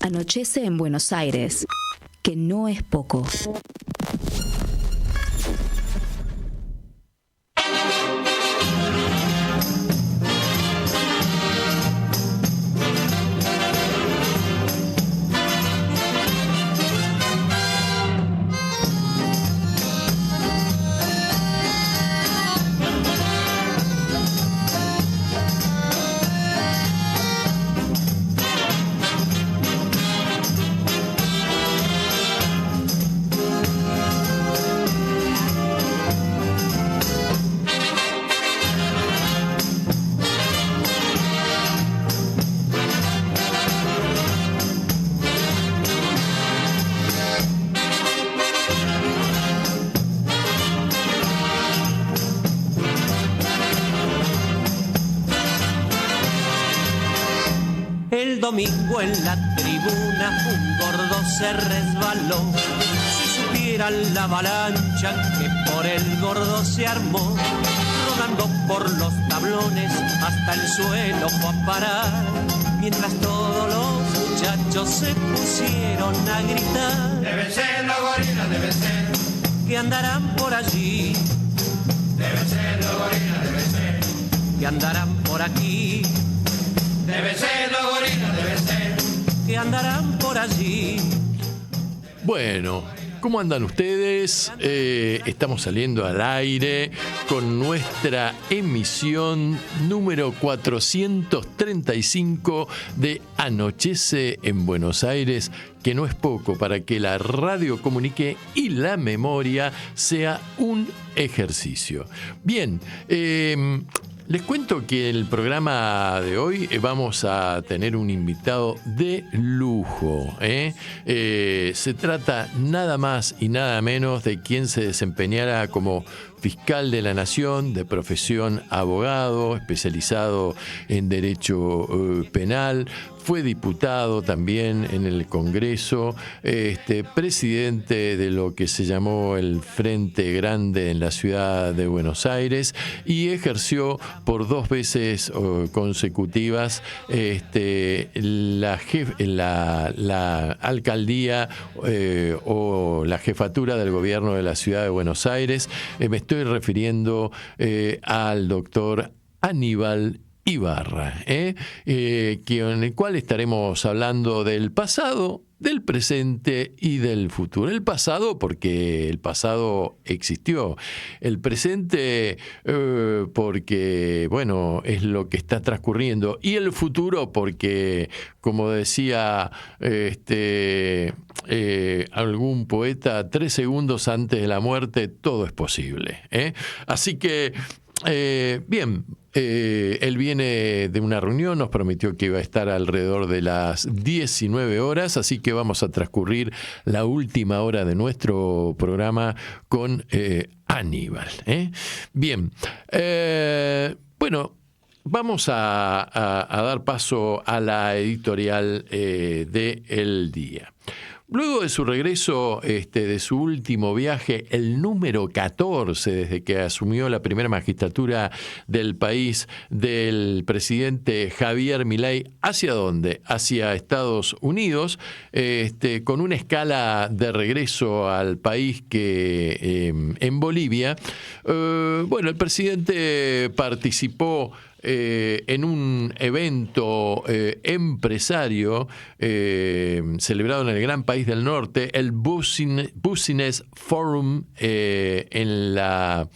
Anochece en Buenos Aires, que no es poco. El domingo en la tribuna un gordo se resbaló. Si supieran la avalancha que por el gordo se armó, rodando por los tablones hasta el suelo fue a parar, mientras todos los muchachos se pusieron a gritar. Deben ser los gorilas, deben ser, que andarán por allí. Deben ser los gorilas, deben ser, que andarán por aquí. Deben ser los gorilas, deben ser, que andarán por allí. Bueno, ¿cómo andan ustedes? Estamos saliendo al aire con nuestra emisión número 435 de Anochece en Buenos Aires, que no es poco para que la radio comunique y la memoria sea un ejercicio. Bien, les cuento que el programa de hoy vamos a tener un invitado de lujo. Se trata nada más y nada menos de quien se desempeñara como fiscal de la Nación, de profesión abogado, especializado en derecho penal. Fue diputado también en el Congreso, presidente de lo que se llamó el Frente Grande en la ciudad de Buenos Aires y ejerció por 2 veces consecutivas la alcaldía o la jefatura del gobierno de la ciudad de Buenos Aires. Me estoy refiriendo al doctor Aníbal Ibarra, en el cual estaremos hablando del pasado, del presente y del futuro. El pasado porque el pasado existió. El presente porque, bueno, es lo que está transcurriendo. Y el futuro porque, como decía algún poeta, 3 segundos antes de la muerte todo es posible. Así que, bien. Él viene de una reunión, nos prometió que iba a estar alrededor de las 19 horas, así que vamos a transcurrir la última hora de nuestro programa con Aníbal. Bien, bueno, vamos a dar paso a la editorial del día. Luego de su regreso, de su último viaje, el número 14, desde que asumió la primera magistratura del país, del presidente Javier Milei, ¿hacia dónde? Hacia Estados Unidos, con una escala de regreso al país que en Bolivia. Bueno, el presidente participó en un evento empresario celebrado en el gran país del norte, el Business Forum en la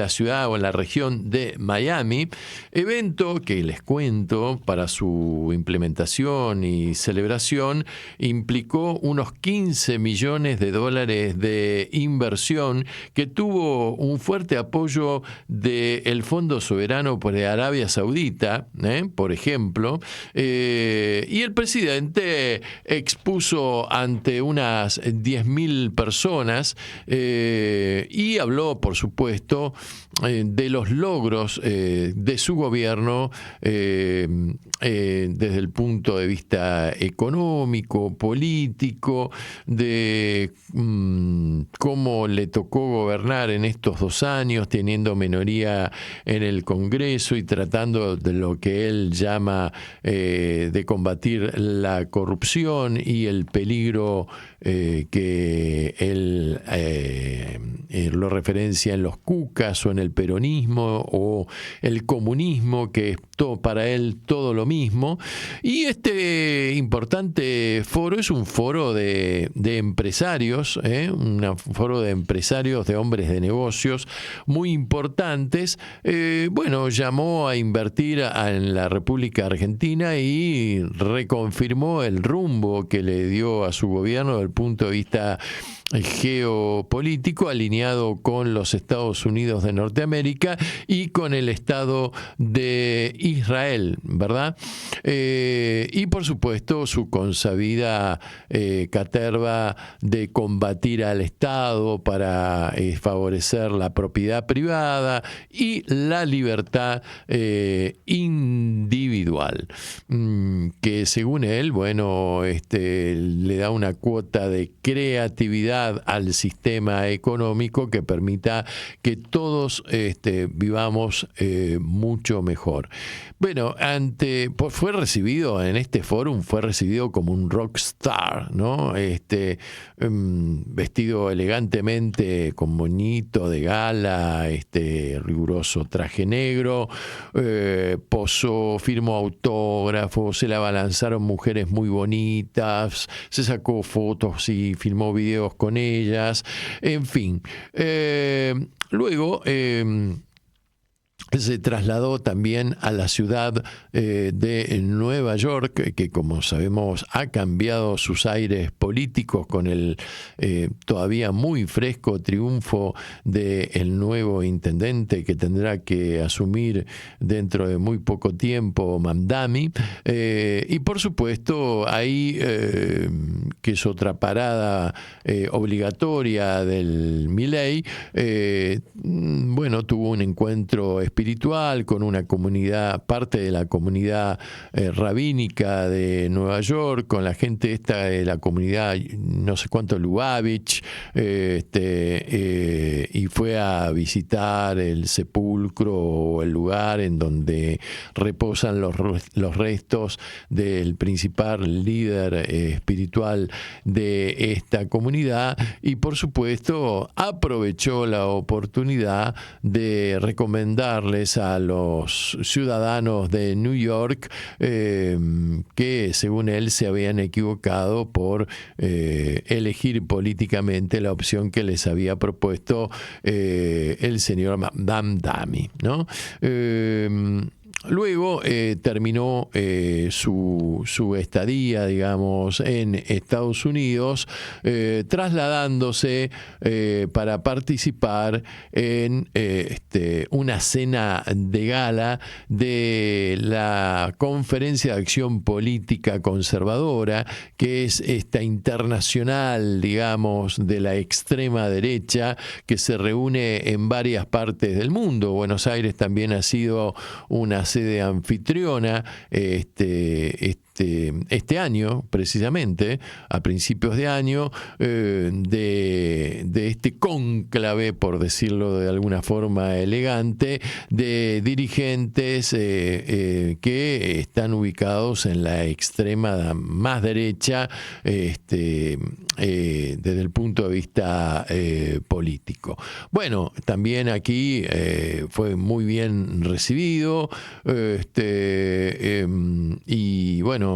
ciudad o en la región de Miami, evento que les cuento para su implementación y celebración implicó unos $15 millones de inversión que tuvo un fuerte apoyo del Fondo Soberano por Arabia Saudita, por ejemplo, y el presidente expuso ante unas 10.000 personas y habló, por supuesto, de los logros de su gobierno desde el punto de vista económico, político, de cómo le tocó gobernar en estos 2 años, teniendo minoría en el Congreso y tratando de lo que él llama de combatir la corrupción y el peligro que él lo referencia en los cucas o en el peronismo o el comunismo, que es para él todo lo mismo. Y este importante foro es un foro de empresarios, un foro de empresarios, de hombres de negocios muy importantes. Bueno, llamó a invertir en la República Argentina y reconfirmó el rumbo que le dio a su gobierno desde el punto de vista geopolítico, alineado con los Estados Unidos de Norteamérica y con el Estado de Israel, ¿verdad? Y por supuesto su consabida caterva de combatir al Estado para favorecer la propiedad privada y la libertad individual, que según él, bueno, le da una cuota de creatividad al sistema económico que permita que todos vivamos mucho mejor. Bueno, fue recibido en este fórum, fue recibido como un rockstar, ¿no? Vestido elegantemente con moñito de gala, riguroso traje negro, posó, firmó autógrafos, se le abalanzaron mujeres muy bonitas, se sacó fotos y filmó videos con ellas, en fin. Luego se trasladó también a la ciudad de Nueva York, que como sabemos ha cambiado sus aires políticos con el todavía muy fresco triunfo del nuevo intendente que tendrá que asumir dentro de muy poco tiempo, Mamdani. Y por supuesto ahí, que es otra parada obligatoria del Milei, bueno, tuvo un encuentro espiritual con una comunidad, parte de la comunidad rabínica de Nueva York, con la gente esta de la comunidad, no sé cuánto, Lubavitch, y fue a visitar el sepulcro o el lugar en donde reposan los restos del principal líder espiritual de esta comunidad, y por supuesto aprovechó la oportunidad de recomendarles a los ciudadanos de New York que según él se habían equivocado por elegir políticamente la opción que les había propuesto el señor Mamdani, ¿no? Luego terminó su estadía, digamos, en Estados Unidos, trasladándose para participar en una cena de gala de la Conferencia de Acción Política Conservadora, que es esta internacional, digamos, de la extrema derecha, que se reúne en varias partes del mundo. Buenos Aires también ha sido una sede anfitriona este año, precisamente, a principios de año, de este cónclave, por decirlo de alguna forma elegante, de dirigentes que están ubicados en la extrema más derecha desde el punto de vista político. Bueno, también aquí fue muy bien recibido, y bueno,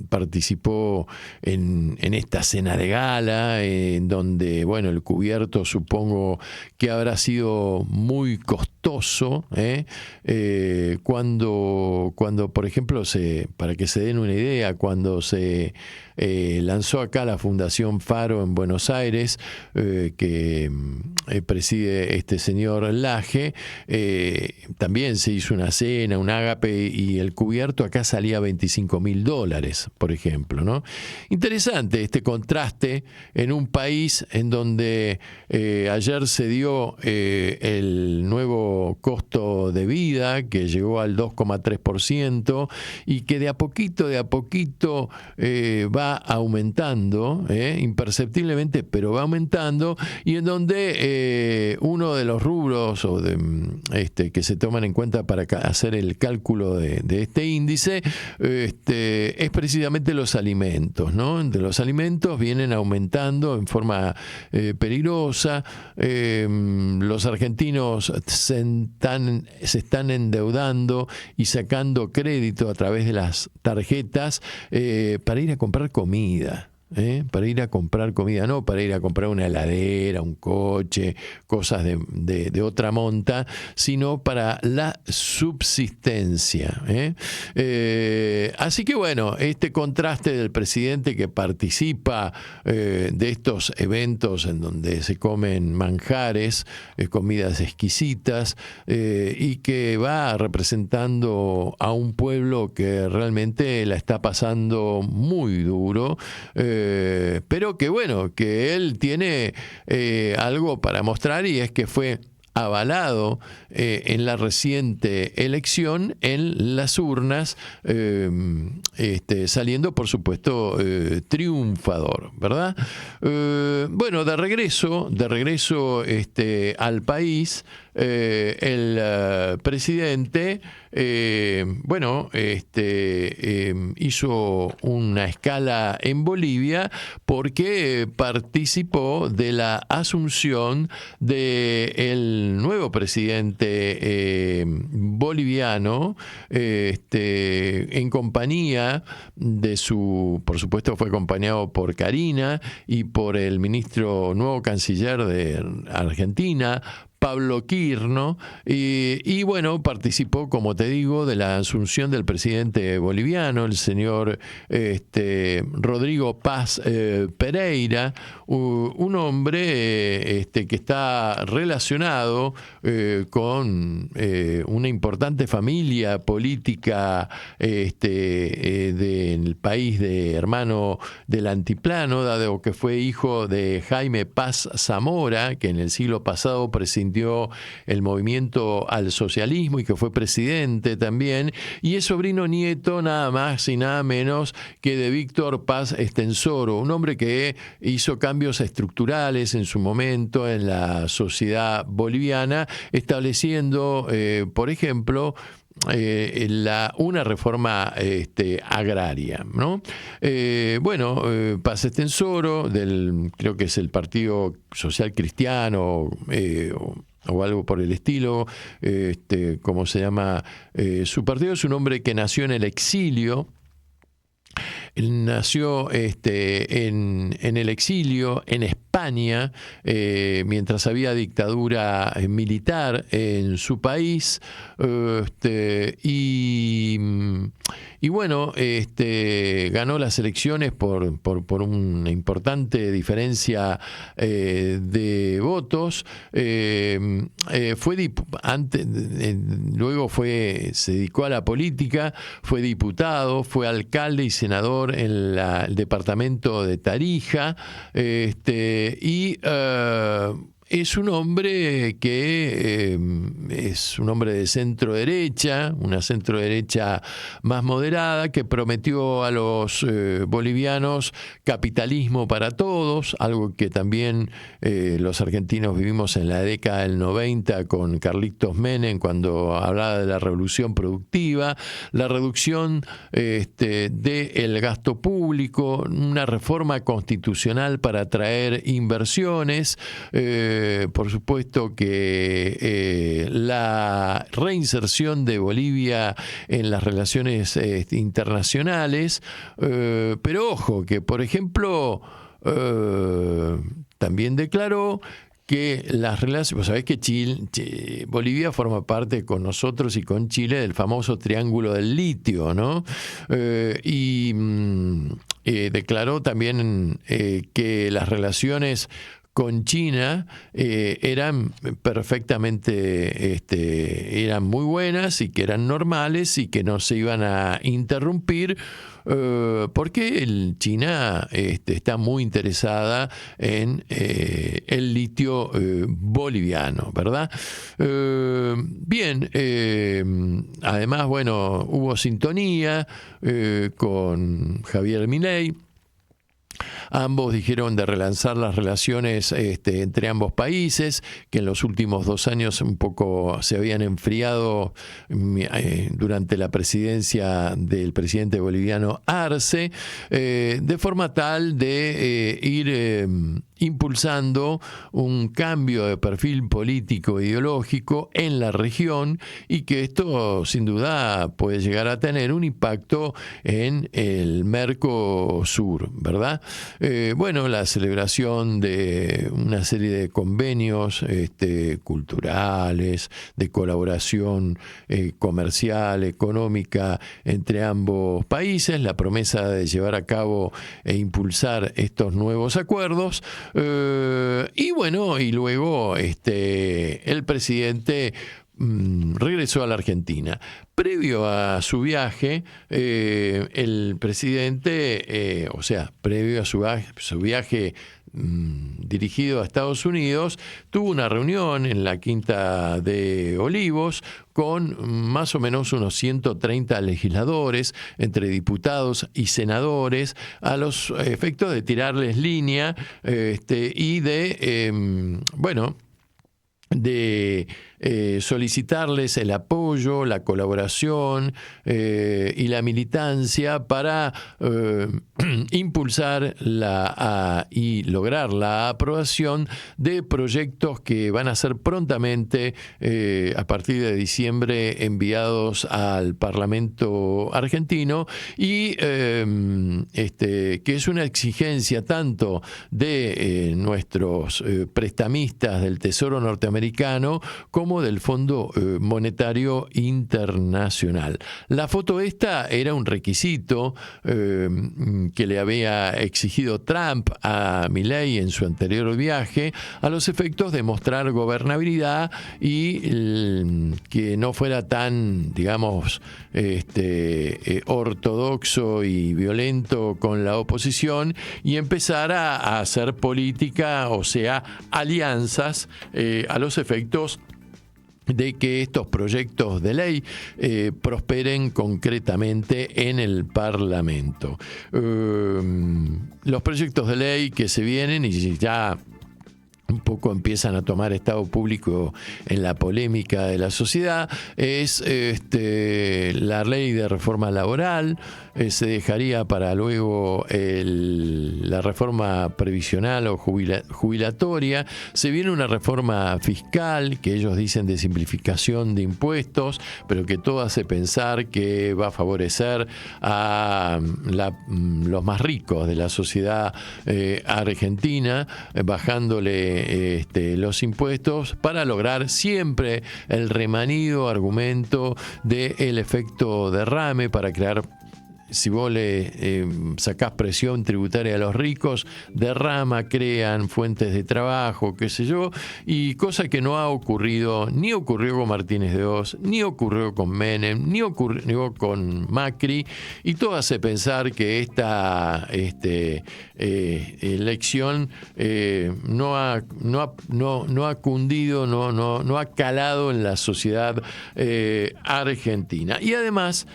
participó en esta cena de gala, en donde, bueno, el cubierto supongo que habrá sido muy costoso, cuando por ejemplo, para que se den una idea, cuando se lanzó acá la Fundación Faro en Buenos Aires, que preside este señor Laje, también se hizo una cena, un ágape, y el cubierto acá salía $25.000, por ejemplo, ¿no? Interesante este contraste en un país en donde ayer se dio el nuevo costo de vida que llegó al 2,3% y que de a poquito va aumentando, imperceptiblemente, pero va aumentando, y en donde uno de los rubros que se toman en cuenta para hacer el cálculo de este índice es precisamente los alimentos, ¿no? De los alimentos vienen aumentando en forma peligrosa. Los argentinos se están endeudando y sacando crédito a través de las tarjetas para ir a comprar comida. Para ir a comprar comida, no para ir a comprar una heladera, un coche, cosas de otra monta, sino para la subsistencia. Así que bueno, este contraste del presidente que participa de estos eventos en donde se comen manjares, comidas exquisitas, y que va representando a un pueblo que realmente la está pasando muy duro, pero que bueno, que él tiene algo para mostrar, y es que fue avalado en la reciente elección en las urnas, saliendo por supuesto triunfador, ¿verdad? Bueno, de regreso al país, el presidente hizo una escala en Bolivia porque participó de la asunción del nuevo presidente boliviano, en compañía de por supuesto fue acompañado por Karina y por el nuevo canciller de Argentina, Pablo Quirno, y bueno, participó, como te digo, de la asunción del presidente boliviano, el señor Rodrigo Paz Pereira, un hombre que está relacionado con una importante familia política del país de hermano del Altiplano, dado que fue hijo de Jaime Paz Zamora, que en el siglo pasado presidió el movimiento al socialismo y que fue presidente también, y es sobrino nieto nada más y nada menos que de Víctor Paz Estenssoro, un hombre que hizo cambios estructurales en su momento en la sociedad boliviana, estableciendo, por ejemplo, una reforma agraria, ¿no? Paz Estenssoro, creo que es el Partido Social Cristiano, o algo por el estilo, ¿cómo se llama? Su partido. Es un hombre que nació en el exilio. Él nació en el exilio en España, mientras había dictadura militar en su país, y bueno, ganó las elecciones por una importante diferencia de votos. Luego se dedicó a la política, fue diputado, fue alcalde y senador en el departamento de Tarija, es un hombre que es un hombre de centro derecha, una centro derecha más moderada, que prometió a los bolivianos capitalismo para todos, algo que también los argentinos vivimos en la década del 90 con Carlitos Menem, cuando hablaba de la revolución productiva, la reducción del gasto público, una reforma constitucional para atraer inversiones, por supuesto que la reinserción de Bolivia en las relaciones internacionales, pero ojo, que por ejemplo también declaró que las relaciones, vos sabés que Bolivia forma parte con nosotros y con Chile del famoso Triángulo del Litio, ¿no? Declaró también que las relaciones con China eran perfectamente, eran muy buenas y que eran normales y que no se iban a interrumpir, porque China está muy interesada en el litio boliviano, ¿verdad? Bien, además, bueno, hubo sintonía con Javier Milei. Ambos dijeron de relanzar las relaciones entre ambos países, que en los últimos 2 años un poco se habían enfriado durante la presidencia del presidente boliviano Arce, de forma tal de ir impulsando un cambio de perfil político e ideológico en la región, y que esto sin duda puede llegar a tener un impacto en el Mercosur, ¿verdad? Bueno, la celebración de una serie de convenios culturales, de colaboración comercial, económica entre ambos países, la promesa de llevar a cabo e impulsar estos nuevos acuerdos. Y bueno, y luego el presidente regresó a la Argentina. Previo a su viaje, el presidente, previo a su viaje dirigido a Estados Unidos, tuvo una reunión en la Quinta de Olivos con más o menos unos 130 legisladores, entre diputados y senadores, a los efectos de tirarles línea y de, de solicitarles el apoyo, la colaboración y la militancia para impulsar y lograr la aprobación de proyectos que van a ser prontamente, a partir de diciembre, enviados al Parlamento argentino, y que es una exigencia tanto de nuestros prestamistas del Tesoro norteamericano como del Fondo Monetario Internacional. La foto esta era un requisito que le había exigido Trump a Milei en su anterior viaje, a los efectos de mostrar gobernabilidad y que no fuera tan, digamos, ortodoxo y violento con la oposición, y empezar a hacer política, o sea, alianzas, a los efectos de que estos proyectos de ley prosperen concretamente en el Parlamento. Los proyectos de ley que se vienen y ya un poco empiezan a tomar estado público en la polémica de la sociedad es la ley de reforma laboral. Se dejaría para luego la reforma previsional o jubilatoria. Se viene una reforma fiscal que ellos dicen de simplificación de impuestos, pero que todo hace pensar que va a favorecer a los más ricos de la sociedad argentina, bajándole los impuestos para lograr siempre el remanido argumento del efecto derrame, para crear, si vos le sacás presión tributaria a los ricos, derrama, crean fuentes de trabajo, qué sé yo, y cosa que no ha ocurrido, ni ocurrió con Martínez de Oz, ni ocurrió con Menem, ni ocurrió con Macri, y todo hace pensar que esta elección no ha cundido, no ha calado en la sociedad argentina. Y además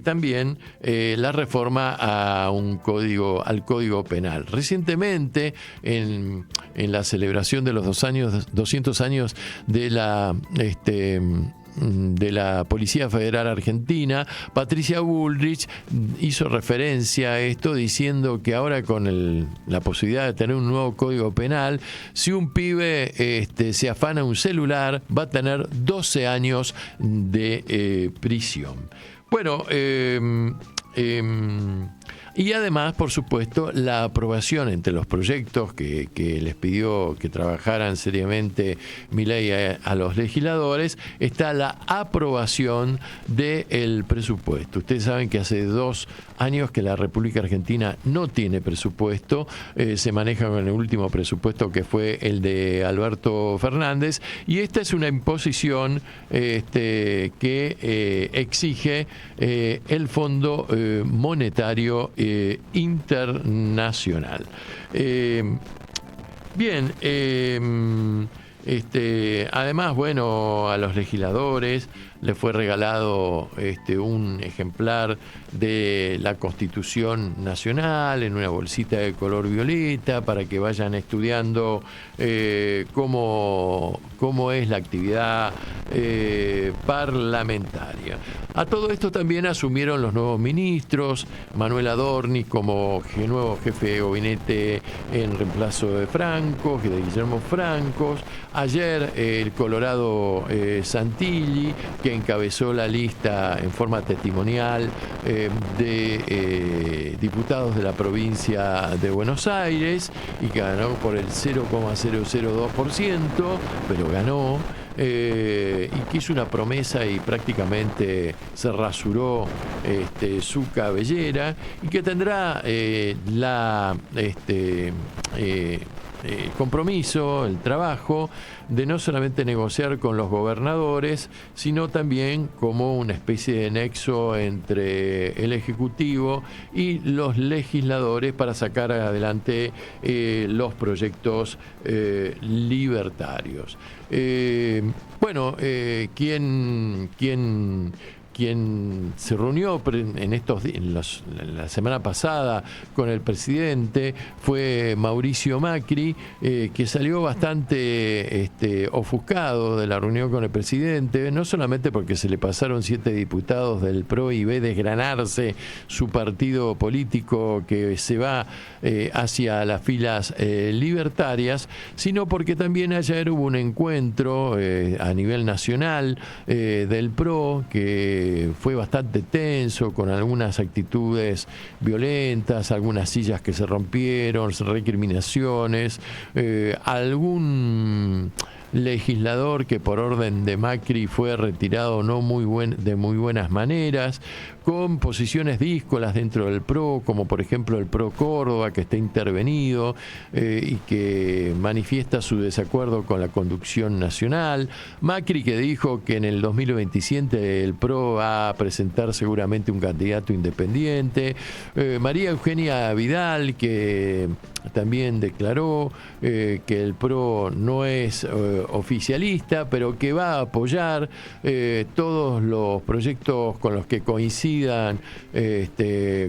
también la reforma al Código Penal. Recientemente, en la celebración de los 200 años de la Policía Federal Argentina, Patricia Bullrich hizo referencia a esto, diciendo que ahora con la posibilidad de tener un nuevo Código Penal, si un pibe se afana un celular, va a tener 12 años de prisión. Bueno, y además, por supuesto, la aprobación entre los proyectos que les pidió que trabajaran seriamente Milei a los legisladores, está la aprobación del presupuesto. Ustedes saben que hace 2 años que la República Argentina no tiene presupuesto, se maneja con el último presupuesto que fue el de Alberto Fernández, y esta es una imposición que exige el Fondo Monetario Internacional. Bien, además, bueno, a los legisladores les fue regalado un ejemplar de la Constitución Nacional en una bolsita de color violeta para que vayan estudiando cómo es la actividad parlamentaria. A todo esto también asumieron los nuevos ministros, Manuel Adorni como nuevo jefe de gabinete en reemplazo de Franco, de Guillermo Francos. Ayer el colorado Santilli, que encabezó la lista en forma testimonial de diputados de la provincia de Buenos Aires, y que ganó por el 0,002%, pero ganó. Y que hizo una promesa y prácticamente se rasuró su cabellera, y que tendrá el compromiso, el trabajo de no solamente negociar con los gobernadores, sino también como una especie de nexo entre el Ejecutivo y los legisladores para sacar adelante los proyectos libertarios. Quien se reunió la semana pasada con el presidente fue Mauricio Macri, que salió bastante ofuscado de la reunión con el presidente, no solamente porque se le pasaron 7 diputados del PRO y ve desgranarse su partido político que se va hacia las filas libertarias, sino porque también ayer hubo un encuentro a nivel nacional del PRO que fue bastante tenso, con algunas actitudes violentas, algunas sillas que se rompieron, recriminaciones, algún legislador que por orden de Macri fue retirado de muy buenas maneras, con posiciones díscolas dentro del PRO, como por ejemplo el PRO Córdoba, que está intervenido y que manifiesta su desacuerdo con la conducción nacional. Macri, que dijo que en el 2027 el PRO va a presentar seguramente un candidato independiente. María Eugenia Vidal, que también declaró que el PRO no es oficialista, pero que va a apoyar todos los proyectos con los que coincidan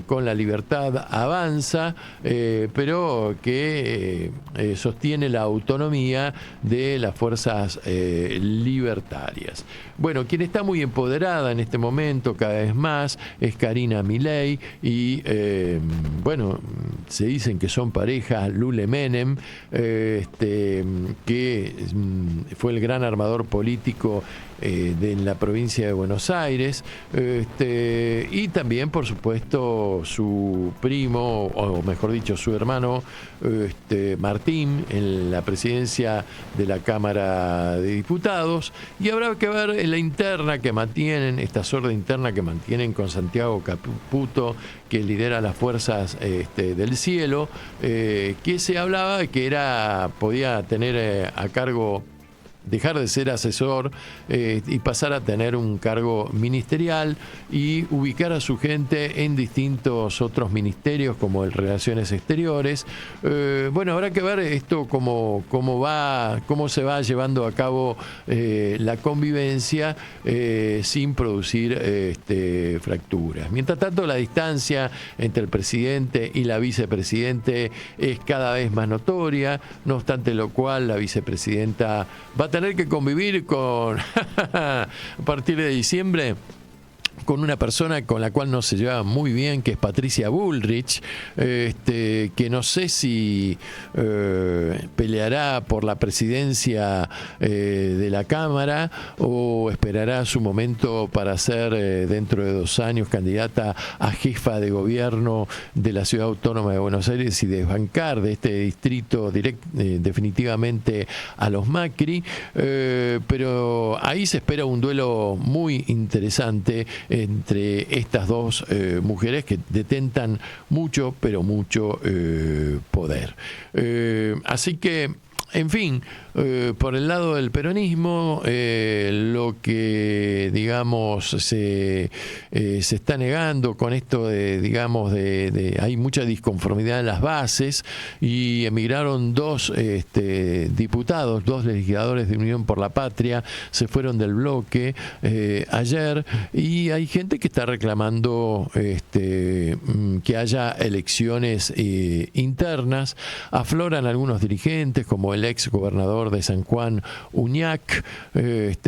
con la Libertad Avanza, pero que sostiene la autonomía de las fuerzas libertarias. Bueno, quien está muy empoderada en este momento cada vez más es Karina Milei, y se dicen que son pareja Lule Menem, que fue el gran armador político de la provincia de Buenos Aires, y también, por supuesto, su primo, o mejor dicho, su hermano Martín, en la presidencia de la Cámara de Diputados. Y habrá que ver la interna que mantienen, esta sorda interna que mantienen con Santiago Caputo, que lidera las fuerzas del cielo, que se hablaba de que podía tener a cargo, dejar de ser asesor y pasar a tener un cargo ministerial y ubicar a su gente en distintos otros ministerios, como el Relaciones Exteriores. Habrá que ver esto cómo se va llevando a cabo la convivencia sin producir fracturas. Mientras tanto, la distancia entre el presidente y la vicepresidente es cada vez más notoria, no obstante lo cual la vicepresidenta va a tener que convivir a partir de diciembre con una persona con la cual no se lleva muy bien, que es Patricia Bullrich, que no sé si peleará por la presidencia de la Cámara o esperará su momento para ser dentro de 2 años candidata a jefa de gobierno de la Ciudad Autónoma de Buenos Aires y desbancar de este distrito definitivamente a los Macri, pero ahí se espera un duelo muy interesante entre estas dos mujeres que detentan mucho, pero mucho poder. Así que, en fin, por el lado del peronismo, lo que, digamos, se está negando con esto de hay mucha disconformidad en las bases y emigraron 2 diputados, 2 legisladores de Unión por la Patria, se fueron del bloque ayer, y hay gente que está reclamando que haya elecciones internas. Afloran algunos dirigentes, como el ex gobernador de San Juan, Uñac,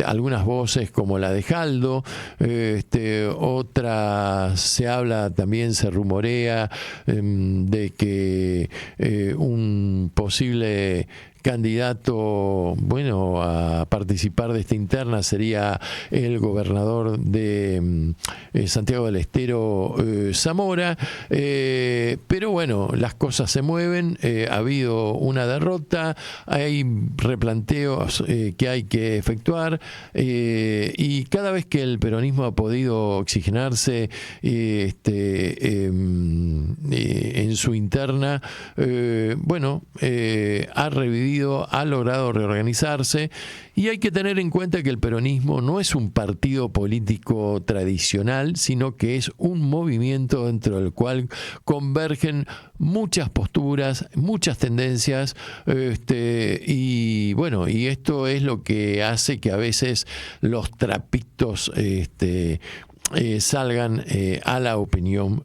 algunas voces como la de Jaldo, otra se rumorea de que un posible candidato, bueno, a participar de esta interna sería el gobernador de Santiago del Estero, Zamora, pero bueno, las cosas se mueven, ha habido una derrota, hay replanteos que hay que efectuar, y cada vez que el peronismo ha podido oxigenarse en su interna, ha revivido, ha logrado reorganizarse, y hay que tener en cuenta que el peronismo no es un partido político tradicional, sino que es un movimiento dentro del cual convergen muchas posturas, muchas tendencias, y esto es lo que hace que a veces los trapitos salgan a la opinión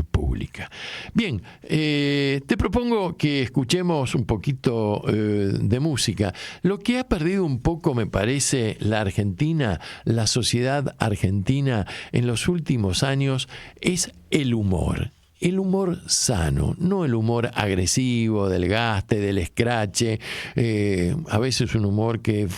pública. Bien, te propongo que escuchemos un poquito de música. Lo que ha perdido un poco, me parece, la Argentina, la sociedad argentina en los últimos años, es el humor. El humor sano, no el humor agresivo, del gaste, del escrache, a veces un humor que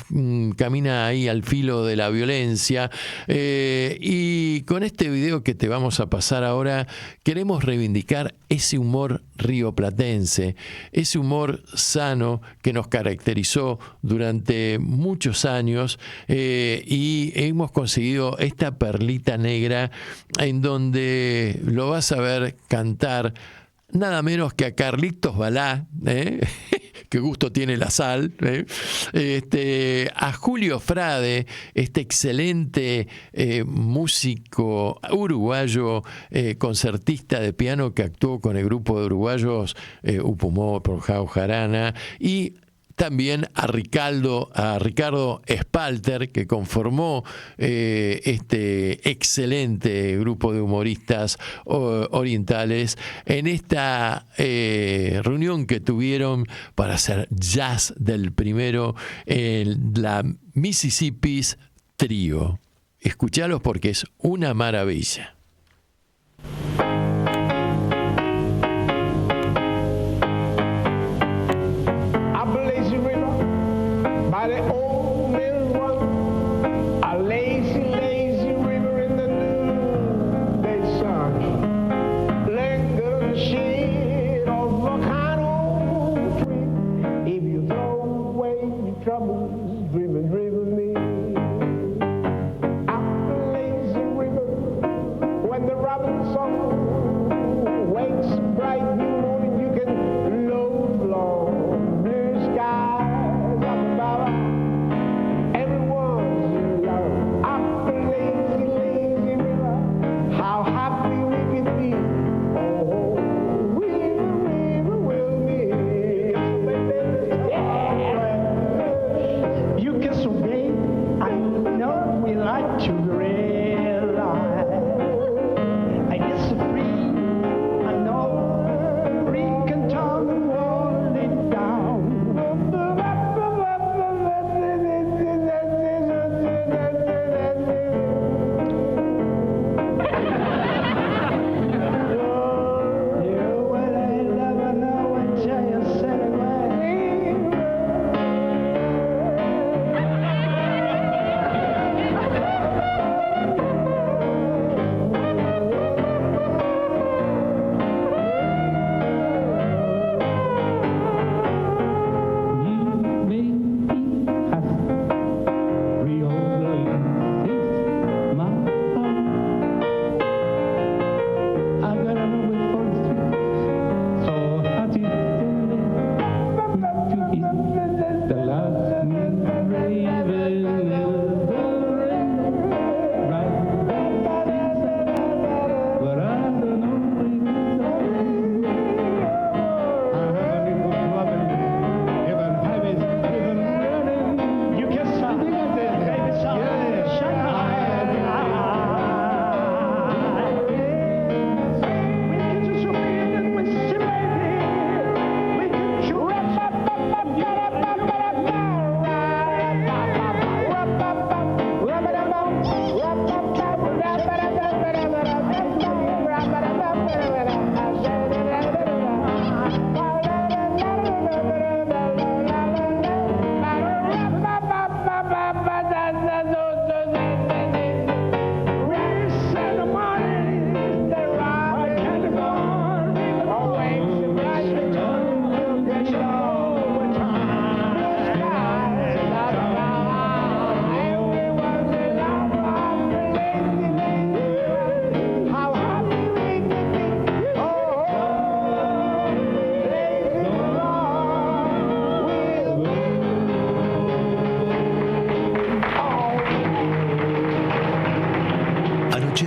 camina ahí al filo de la violencia. Y con este video que te vamos a pasar ahora, queremos reivindicar ese humor rioplatense, ese humor sano que nos caracterizó durante muchos años, y hemos conseguido esta perlita negra en donde lo vas a ver cantar nada menos que a Carlitos Balá, qué gusto tiene la sal, a Julio Frade, este excelente músico uruguayo, concertista de piano que actuó con el grupo de uruguayos Upumó por Jao Jarana, y también a Ricardo Spalter, que conformó este excelente grupo de humoristas orientales en esta reunión que tuvieron para hacer jazz del primero en la Mississippi's Trio. Escuchalos porque es una maravilla. Dreaming me. Up the lazy river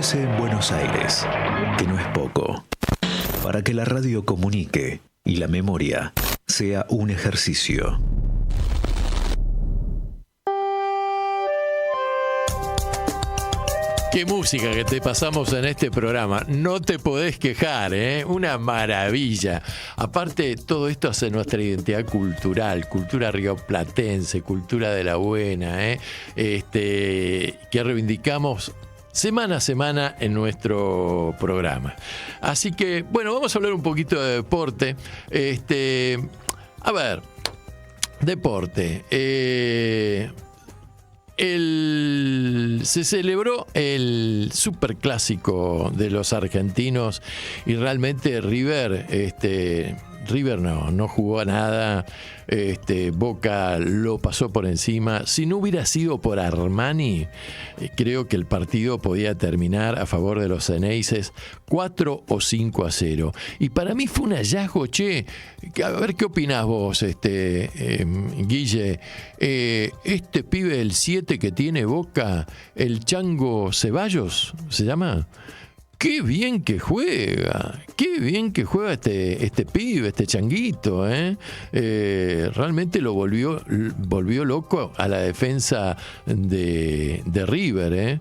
Quédese en Buenos Aires, que no es poco. Para que la radio comunique y la memoria sea un ejercicio. Qué música que te pasamos en este programa. No te podés quejar, ¿eh? Una maravilla. Aparte, todo esto hace nuestra identidad cultural, cultura rioplatense, cultura de la buena, ¿eh? Que reivindicamos semana a semana en nuestro programa. Así que, bueno, vamos a hablar un poquito de deporte. A ver, deporte. Se celebró el superclásico de los argentinos y realmente River no jugó a nada. Boca lo pasó por encima. Si no hubiera sido por Armani, creo que el partido podía terminar a favor de los Ceneices 4 o 5-0. Y para mí fue un hallazgo, a ver qué opinás vos, Guille. Este pibe, el 7 que tiene Boca, el Chango Ceballos, ¿se llama? Qué bien que juega este pibe, este changuito, realmente lo volvió loco a la defensa de River,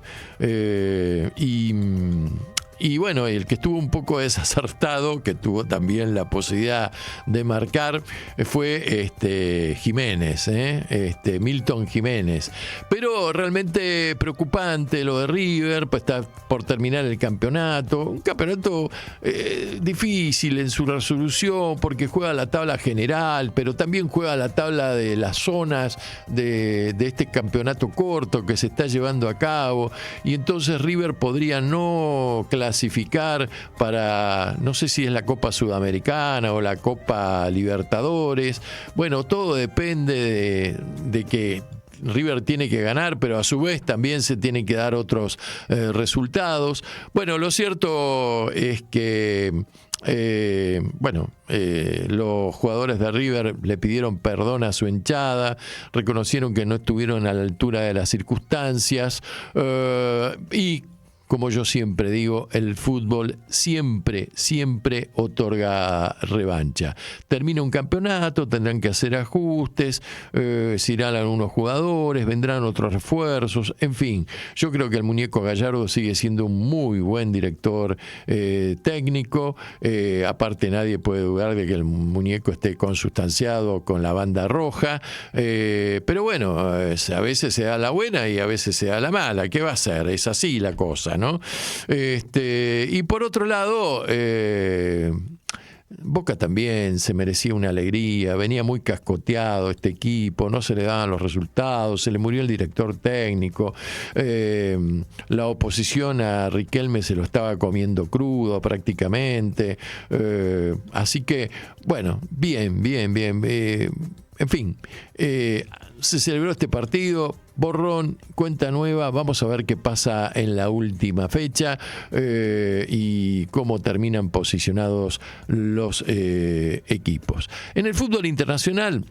y bueno, el que estuvo un poco desacertado, que tuvo también la posibilidad de marcar, fue Jiménez, Milton Jiménez. Pero realmente preocupante lo de River, pues está por terminar el campeonato. Un campeonato difícil en su resolución, porque juega la tabla general, pero también juega la tabla de las zonas de este campeonato corto que se está llevando a cabo. Y entonces River podría no clasificar para, no sé si es la Copa Sudamericana o la Copa Libertadores. Bueno, todo depende de que River tiene que ganar, pero a su vez también se tienen que dar otros resultados. Bueno, lo cierto es que los jugadores de River le pidieron perdón a su hinchada, reconocieron que no estuvieron a la altura de las circunstancias, y como yo siempre digo, el fútbol siempre otorga revancha. Termina un campeonato, tendrán que hacer ajustes, se irán algunos jugadores, vendrán otros refuerzos, en fin. Yo creo que el muñeco Gallardo sigue siendo un muy buen director técnico. Aparte, nadie puede dudar de que el muñeco esté consustanciado con la banda roja. Pero bueno, a veces se da la buena y a veces se da la mala. ¿Qué va a hacer? Es así la cosa, ¿no? Y por otro lado, Boca también se merecía una alegría, venía muy cascoteado este equipo, no se le daban los resultados, se le murió el director técnico, la oposición a Riquelme se lo estaba comiendo crudo prácticamente, así que, bueno, bien. En fin, se celebró este partido, borrón, cuenta nueva, vamos a ver qué pasa en la última fecha y cómo terminan posicionados los equipos. En el fútbol internacional,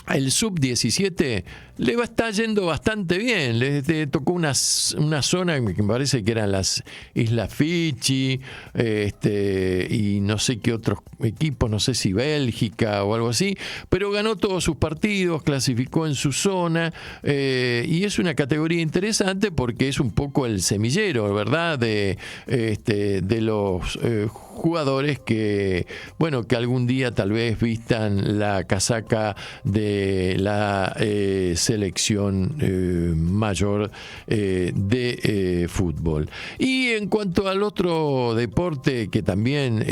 el sub-17 le está yendo bastante bien. Le tocó una zona que me parece que eran las Islas Fiji, y no sé qué otros equipos, no sé si Bélgica o algo así, pero ganó todos sus partidos, clasificó en su zona, y es una categoría interesante porque es un poco el semillero, ¿verdad?, de los jugadores que algún día tal vez vistan la casaca de la selección mayor de fútbol. Y en cuanto al otro deporte que también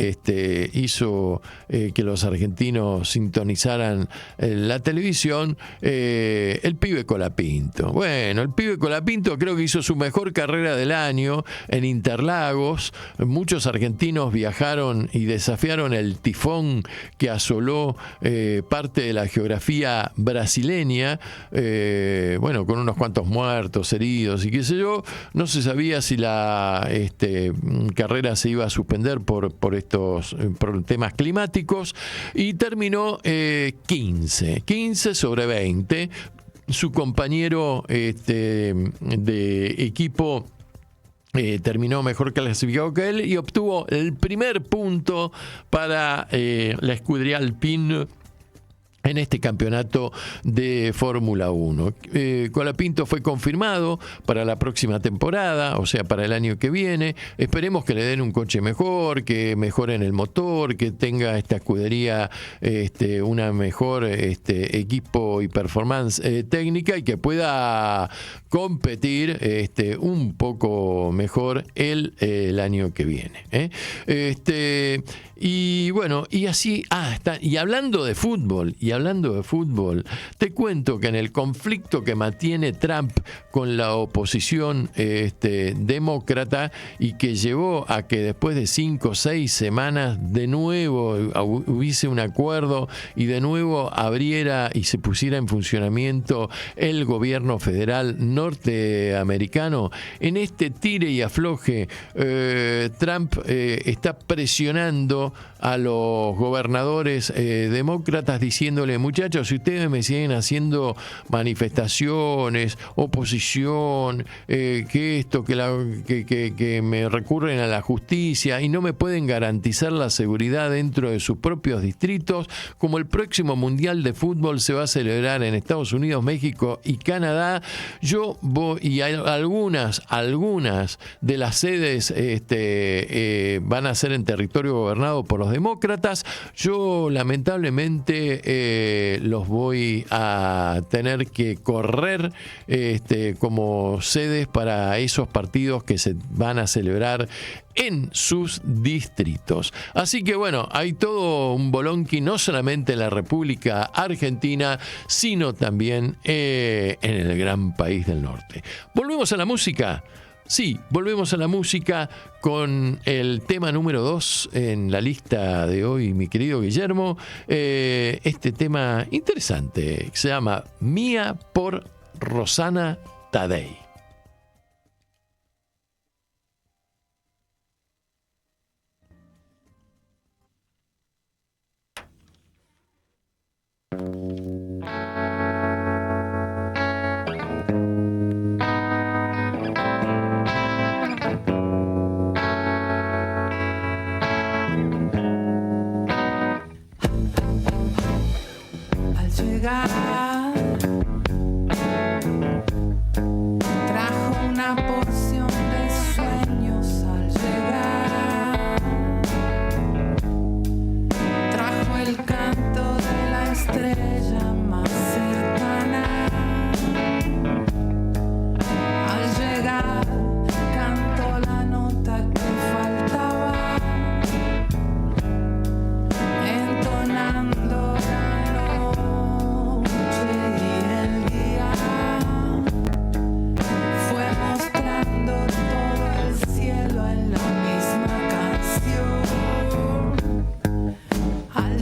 hizo que los argentinos sintonizaran la televisión, el pibe Colapinto. Bueno, el pibe Colapinto creo que hizo su mejor carrera del año en Interlagos. Muchos argentinos viajaron y desafiaron el tifón que asoló parte de la geografía brasileña, con unos cuantos muertos, heridos y qué sé yo. No se sabía si la carrera se iba a suspender por estos temas climáticos, y terminó 15 sobre 20. Su compañero de equipo terminó mejor clasificado que él y obtuvo el primer punto para la escudería Alpine en este campeonato de Fórmula 1. Colapinto fue confirmado para la próxima temporada, o sea, para el año que viene. Esperemos que le den un coche mejor, que mejoren el motor, que tenga esta escudería una mejor equipo y performance técnica y que pueda competir un poco mejor el año que viene. Y bueno, y así, y hablando de fútbol, te cuento que en el conflicto que mantiene Trump con la oposición demócrata y que llevó a que después de 5 o 6 semanas de nuevo hubiese un acuerdo y de nuevo abriera y se pusiera en funcionamiento el gobierno federal norteamericano, en este tire y afloje, Trump está presionando a los gobernadores demócratas diciéndole: muchachos, si ustedes me siguen haciendo manifestaciones, oposición, que me recurren a la justicia y no me pueden garantizar la seguridad dentro de sus propios distritos, como el próximo Mundial de Fútbol se va a celebrar en Estados Unidos, México y Canadá, yo voy, y hay algunas de las sedes van a ser en territorio gobernado por los demócratas, yo lamentablemente los voy a tener que correr como sedes para esos partidos que se van a celebrar en sus distritos. Así que bueno, hay todo un bolonqui, no solamente en la República Argentina, sino también en el gran país del norte. ¿Volvemos a la música? Sí, volvemos a la música con el tema número 2 en la lista de hoy, mi querido Guillermo. Este tema interesante se llama Mía por Rosana Tadei. Trajo una porción de sueños al llegar, trajo el canto de la estrella más cercana. Al llegar cantó la nota que faltaba, entonando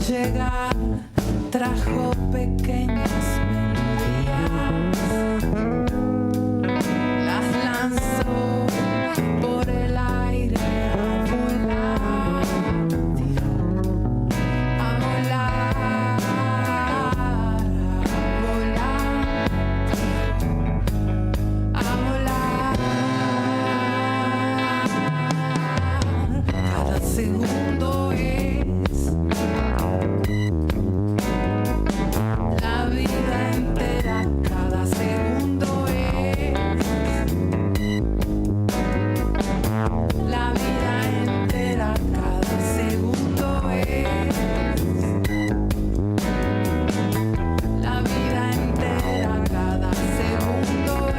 llegar, trajo pequeñas melodías, las lanzó por el aire a volar, a volar, a volar, a volar. Cada segundo la vida entera, cada segundo la vida entera, cada segundo la vida entera, cada segundo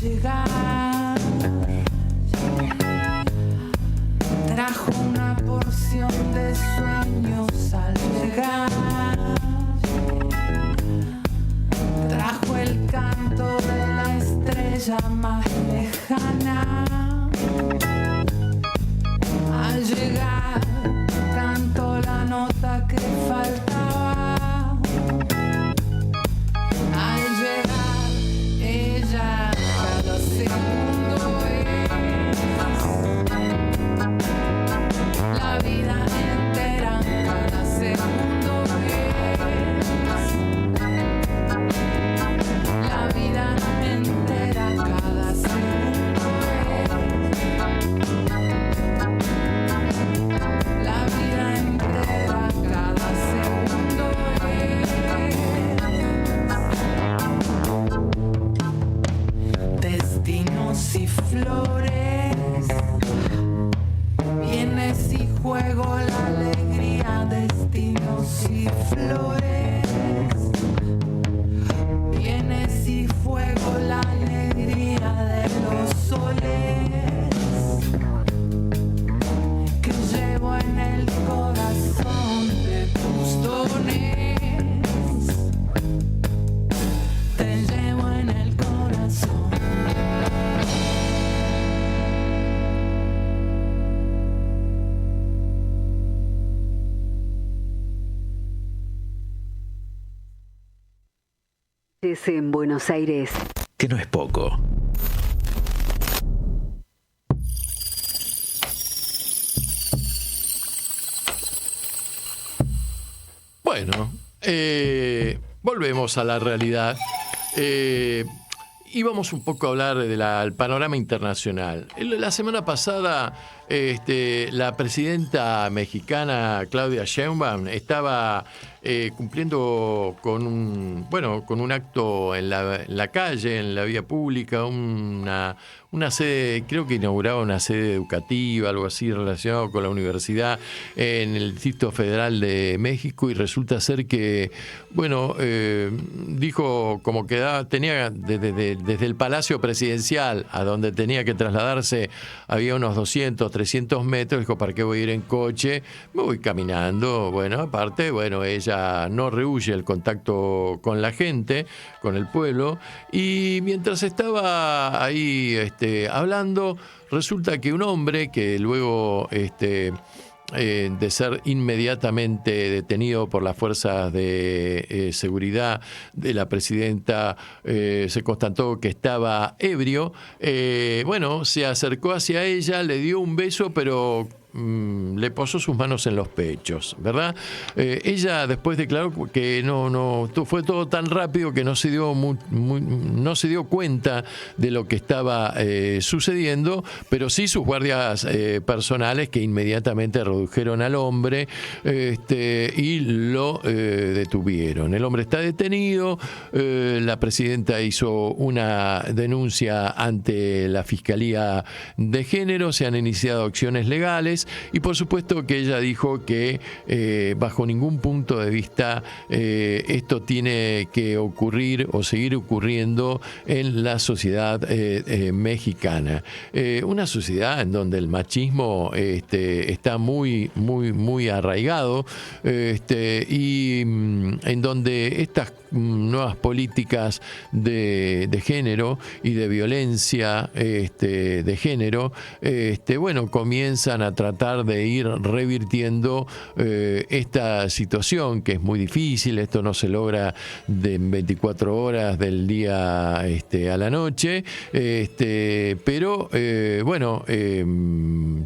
llegar, trajo estrella más lejana. Al llegar canto la nota que faltaba. Al llegar ella cada segundo es la vida entera, cada segundo es la vida entera, cada segundo es la vida entera, cada segundo es destinos y flores, bienes y juego, la alegría, destinos y flores, bienes y fuego, la alegría de los soles que llevo en el corazón de tus dones, te llevo en el corazón. Es en Buenos Aires. Que no es poco. Bueno, volvemos a la realidad. Íbamos un poco a hablar del panorama internacional. La semana pasada, la presidenta mexicana Claudia Sheinbaum estaba cumpliendo con un acto en la calle, en la vía pública, una sede, creo que inauguraba una sede educativa, algo así relacionado con la universidad en el Distrito Federal de México, y resulta ser que, dijo como que tenía desde el Palacio Presidencial a donde tenía que trasladarse había unos 200, 300 metros, dijo, ¿para qué voy a ir en coche? Me voy caminando. Aparte, ella no rehúye el contacto con la gente, con el pueblo, y mientras estaba ahí hablando, resulta que un hombre que luego de ser inmediatamente detenido por las fuerzas de seguridad de la presidenta, se constató que estaba ebrio, se acercó hacia ella, le dio un beso, pero le posó sus manos en los pechos, ¿verdad? Ella después declaró que fue todo tan rápido que no se dio cuenta de lo que estaba sucediendo, pero sí sus guardias personales, que inmediatamente redujeron al hombre y lo detuvieron. El hombre está detenido. La presidenta hizo una denuncia ante la Fiscalía de Género, se han iniciado acciones legales. Y por supuesto que ella dijo que bajo ningún punto de vista esto tiene que ocurrir o seguir ocurriendo en la sociedad mexicana. Una sociedad en donde el machismo está muy, muy, muy arraigado, y en donde estas nuevas políticas de género y de violencia de género comienzan a tratar de ir revirtiendo esta situación, que es muy difícil. Esto no se logra en 24 horas del día a la noche, pero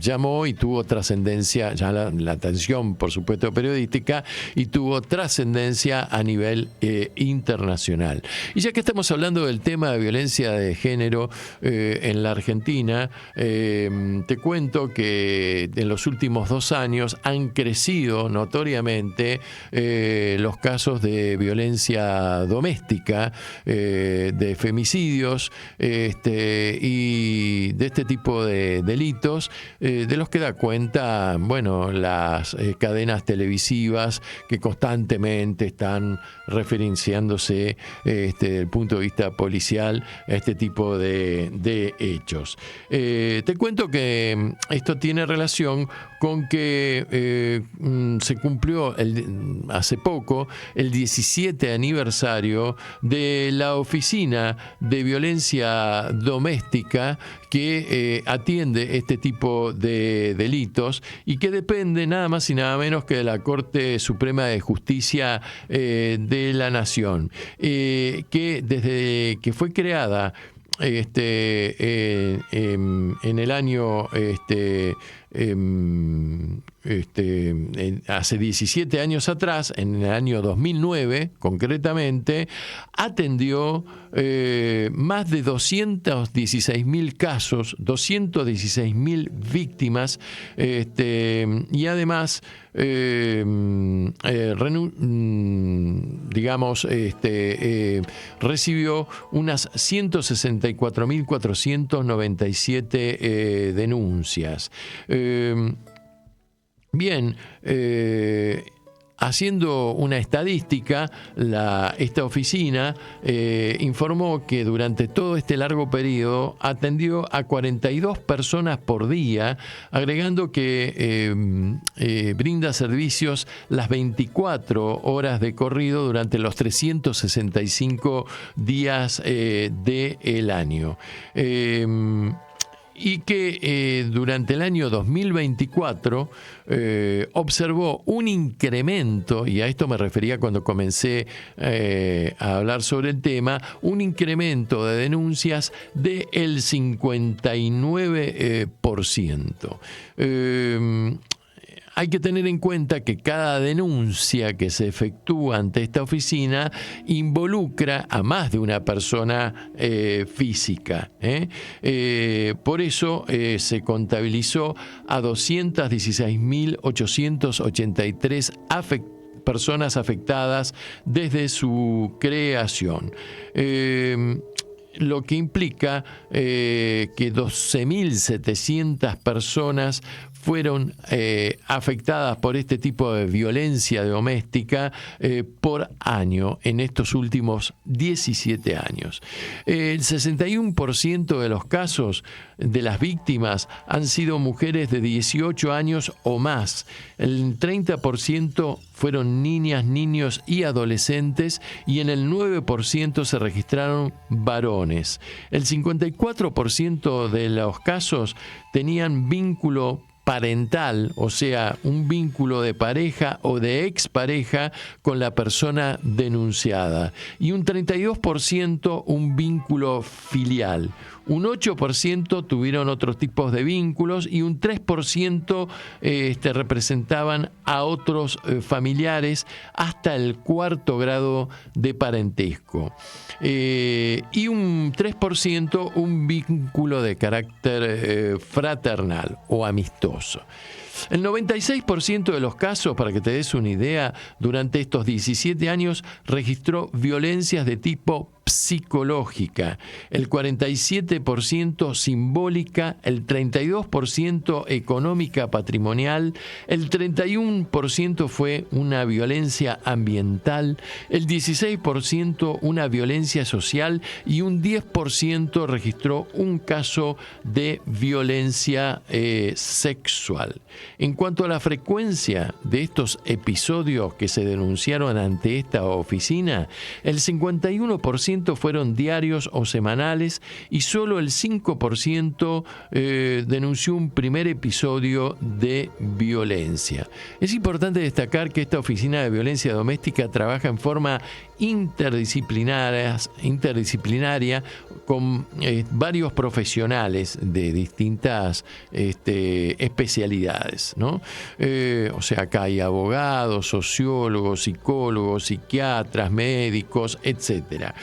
llamó y tuvo trascendencia, ya la atención, por supuesto, periodística, y tuvo trascendencia a nivel internacional. Y ya que estamos hablando del tema de violencia de género en la Argentina, te cuento que en los últimos 2 años han crecido notoriamente los casos de violencia doméstica, de femicidios y de este tipo de delitos, de los que da cuenta las cadenas televisivas que constantemente están referenciándose desde el punto de vista policial a este tipo de hechos. Te cuento que esto tiene relación relación con que se cumplió hace poco el 17 aniversario de la Oficina de Violencia Doméstica que atiende este tipo de delitos y que depende nada más y nada menos que de la Corte Suprema de Justicia de la Nación, que desde que fue creada en el año hace 17 años atrás, en el año 2009 concretamente, atendió más de 216.000 casos, 216.000 víctimas, y además recibió unas 164.497 denuncias. Bien, haciendo una estadística, esta oficina informó que durante todo este largo periodo atendió a 42 personas por día, agregando que brinda servicios las 24 horas de corrido durante los 365 días del año. Y que durante el año 2024 observó un incremento, y a esto me refería cuando comencé a hablar sobre el tema, un incremento de denuncias del 59%. Hay que tener en cuenta que cada denuncia que se efectúa ante esta oficina involucra a más de una persona física. Por eso se contabilizó a 216.883 personas afectadas desde su creación. Lo que implica que 12.700 personas fueron afectadas por este tipo de violencia doméstica por año en estos últimos 17 años. El 61% de los casos de las víctimas han sido mujeres de 18 años o más. El 30% fueron niñas, niños y adolescentes, y en el 9% se registraron varones. El 54% de los casos tenían vínculo parental, o sea, un vínculo de pareja o de expareja con la persona denunciada, y un 32% un vínculo filial. Un 8% tuvieron otros tipos de vínculos y un 3% representaban a otros familiares hasta el 4º grado de parentesco. Y un 3% un vínculo de carácter fraternal o amistoso. El 96% de los casos, para que te des una idea, durante estos 17 años registró violencias de tipo psicológica, el 47% simbólica, el 32% económica patrimonial, el 31% fue una violencia ambiental, el 16% una violencia social y un 10% registró un caso de violencia sexual. En cuanto a la frecuencia de estos episodios que se denunciaron ante esta oficina, el 51% fueron diarios o semanales y solo el 5% denunció un primer episodio de violencia. Es importante destacar que esta oficina de violencia doméstica trabaja en forma interdisciplinaria con varios profesionales de distintas especialidades, ¿no? O sea, acá hay abogados, sociólogos, psicólogos, psiquiatras, médicos, etcétera.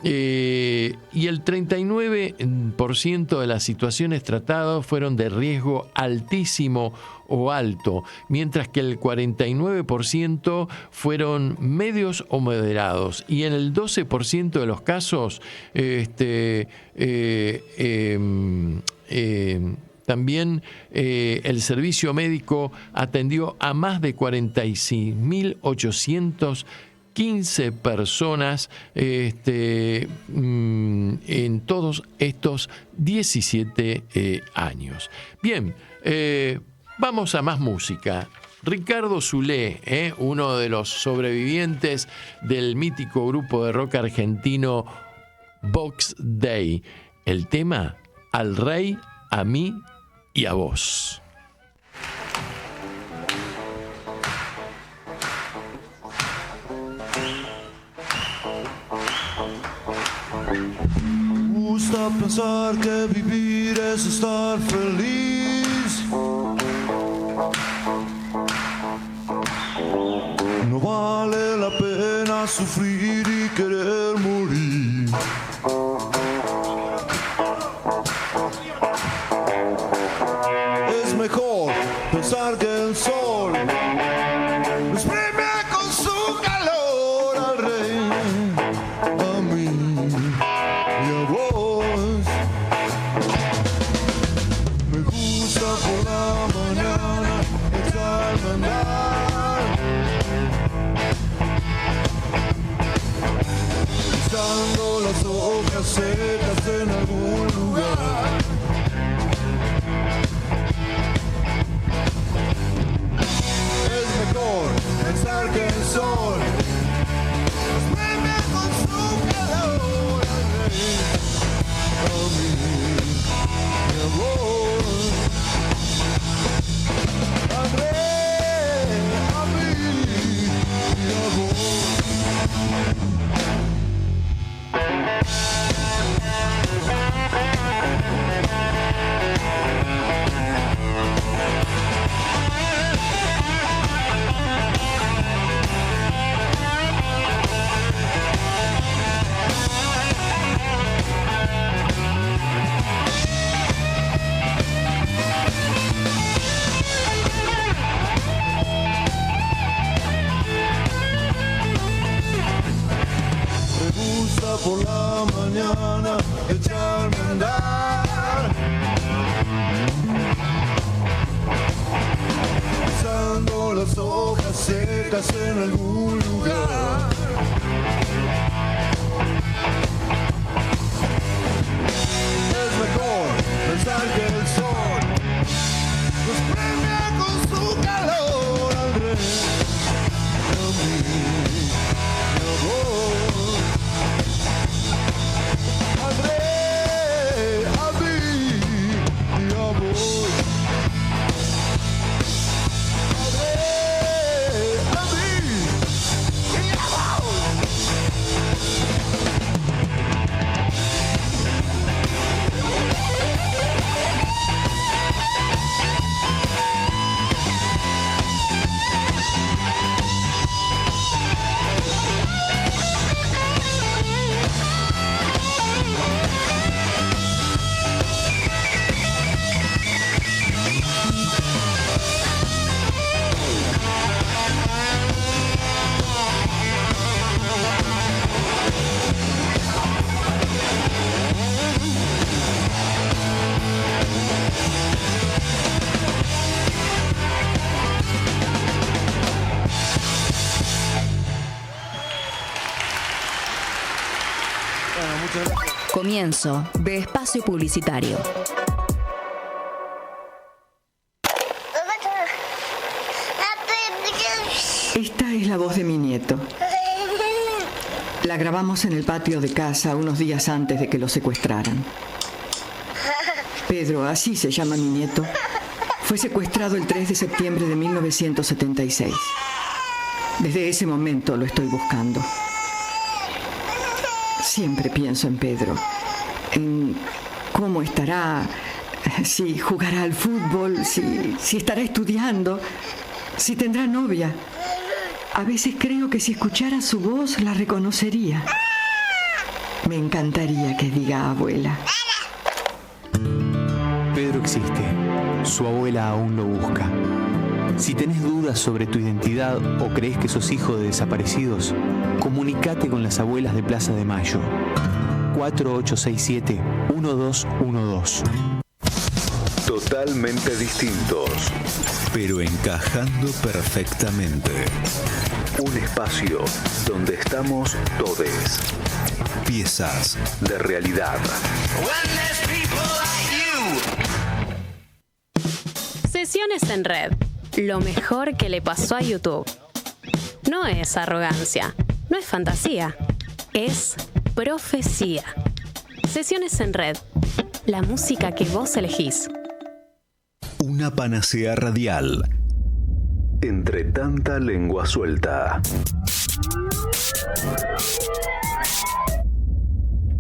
Y el 39% de las situaciones tratadas fueron de riesgo altísimo o alto, mientras que el 49% fueron medios o moderados, y en el 12% de los casos también el servicio médico atendió a más de 46.815 personas en todos estos 17 años. Bien, vamos a más música. Ricardo Zulé, uno de los sobrevivientes del mítico grupo de rock argentino Box Day. El tema, Al Rey, a mí y a vos. Me gusta pensar que vivir es estar feliz. No vale la pena sufrir y querer morir. Es mejor pensar que el sol nos premia con su calor al rey, a mí y a vos. Me gusta por la mañana echarme a andar, pisando las hojas secas en algún lugar. Es mejor pensar que el sol nos premia con su calor al rey, a mí y a vos. Al rey, a mí y a vos. Me gusta por la mañana echarme a andar, pisando las hojas secas en algún lugar. Es mejor pensar que el sol nos premia con su calor al rey, a mí y a vos. Al rey, a mí y a vos. Al rey, a mí y a vos. Comienzo de espacio publicitario. Esta es la voz de mi nieto. La grabamos en el patio de casa unos días antes de que lo secuestraran. Pedro, así se llama mi nieto, fue secuestrado el 3 de septiembre de 1976. Desde ese momento lo estoy buscando. Siempre pienso en Pedro, en cómo estará, si jugará al fútbol, si estará estudiando, si tendrá novia. A veces creo que si escuchara su voz la reconocería. Me encantaría que diga abuela. Pedro existe. Su abuela aún lo busca. Si tenés dudas sobre tu identidad o crees que sos hijo de desaparecidos, comunicate con las abuelas de Plaza de Mayo. 4867-1212. Totalmente distintos, pero encajando perfectamente. Un espacio donde estamos todes. Piezas de realidad. Sesiones en red. Lo mejor que le pasó a YouTube. No es arrogancia, no es fantasía, es profecía. Sesiones en red. La música que vos elegís. Una panacea radial. Entre tanta lengua suelta.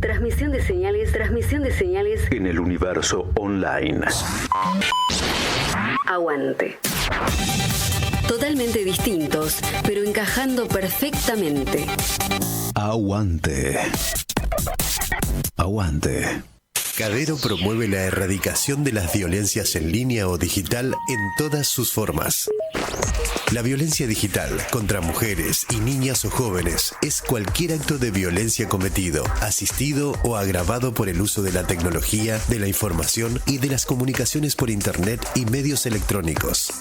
Transmisión de señales En el universo online. Aguante. Totalmente distintos, pero encajando perfectamente. Aguante. Aguante. Cadero promueve la erradicación de las violencias en línea o digital en todas sus formas. La violencia digital contra mujeres y niñas o jóvenes es cualquier acto de violencia cometido, asistido o agravado por el uso de la tecnología, de la información y de las comunicaciones por Internet y medios electrónicos.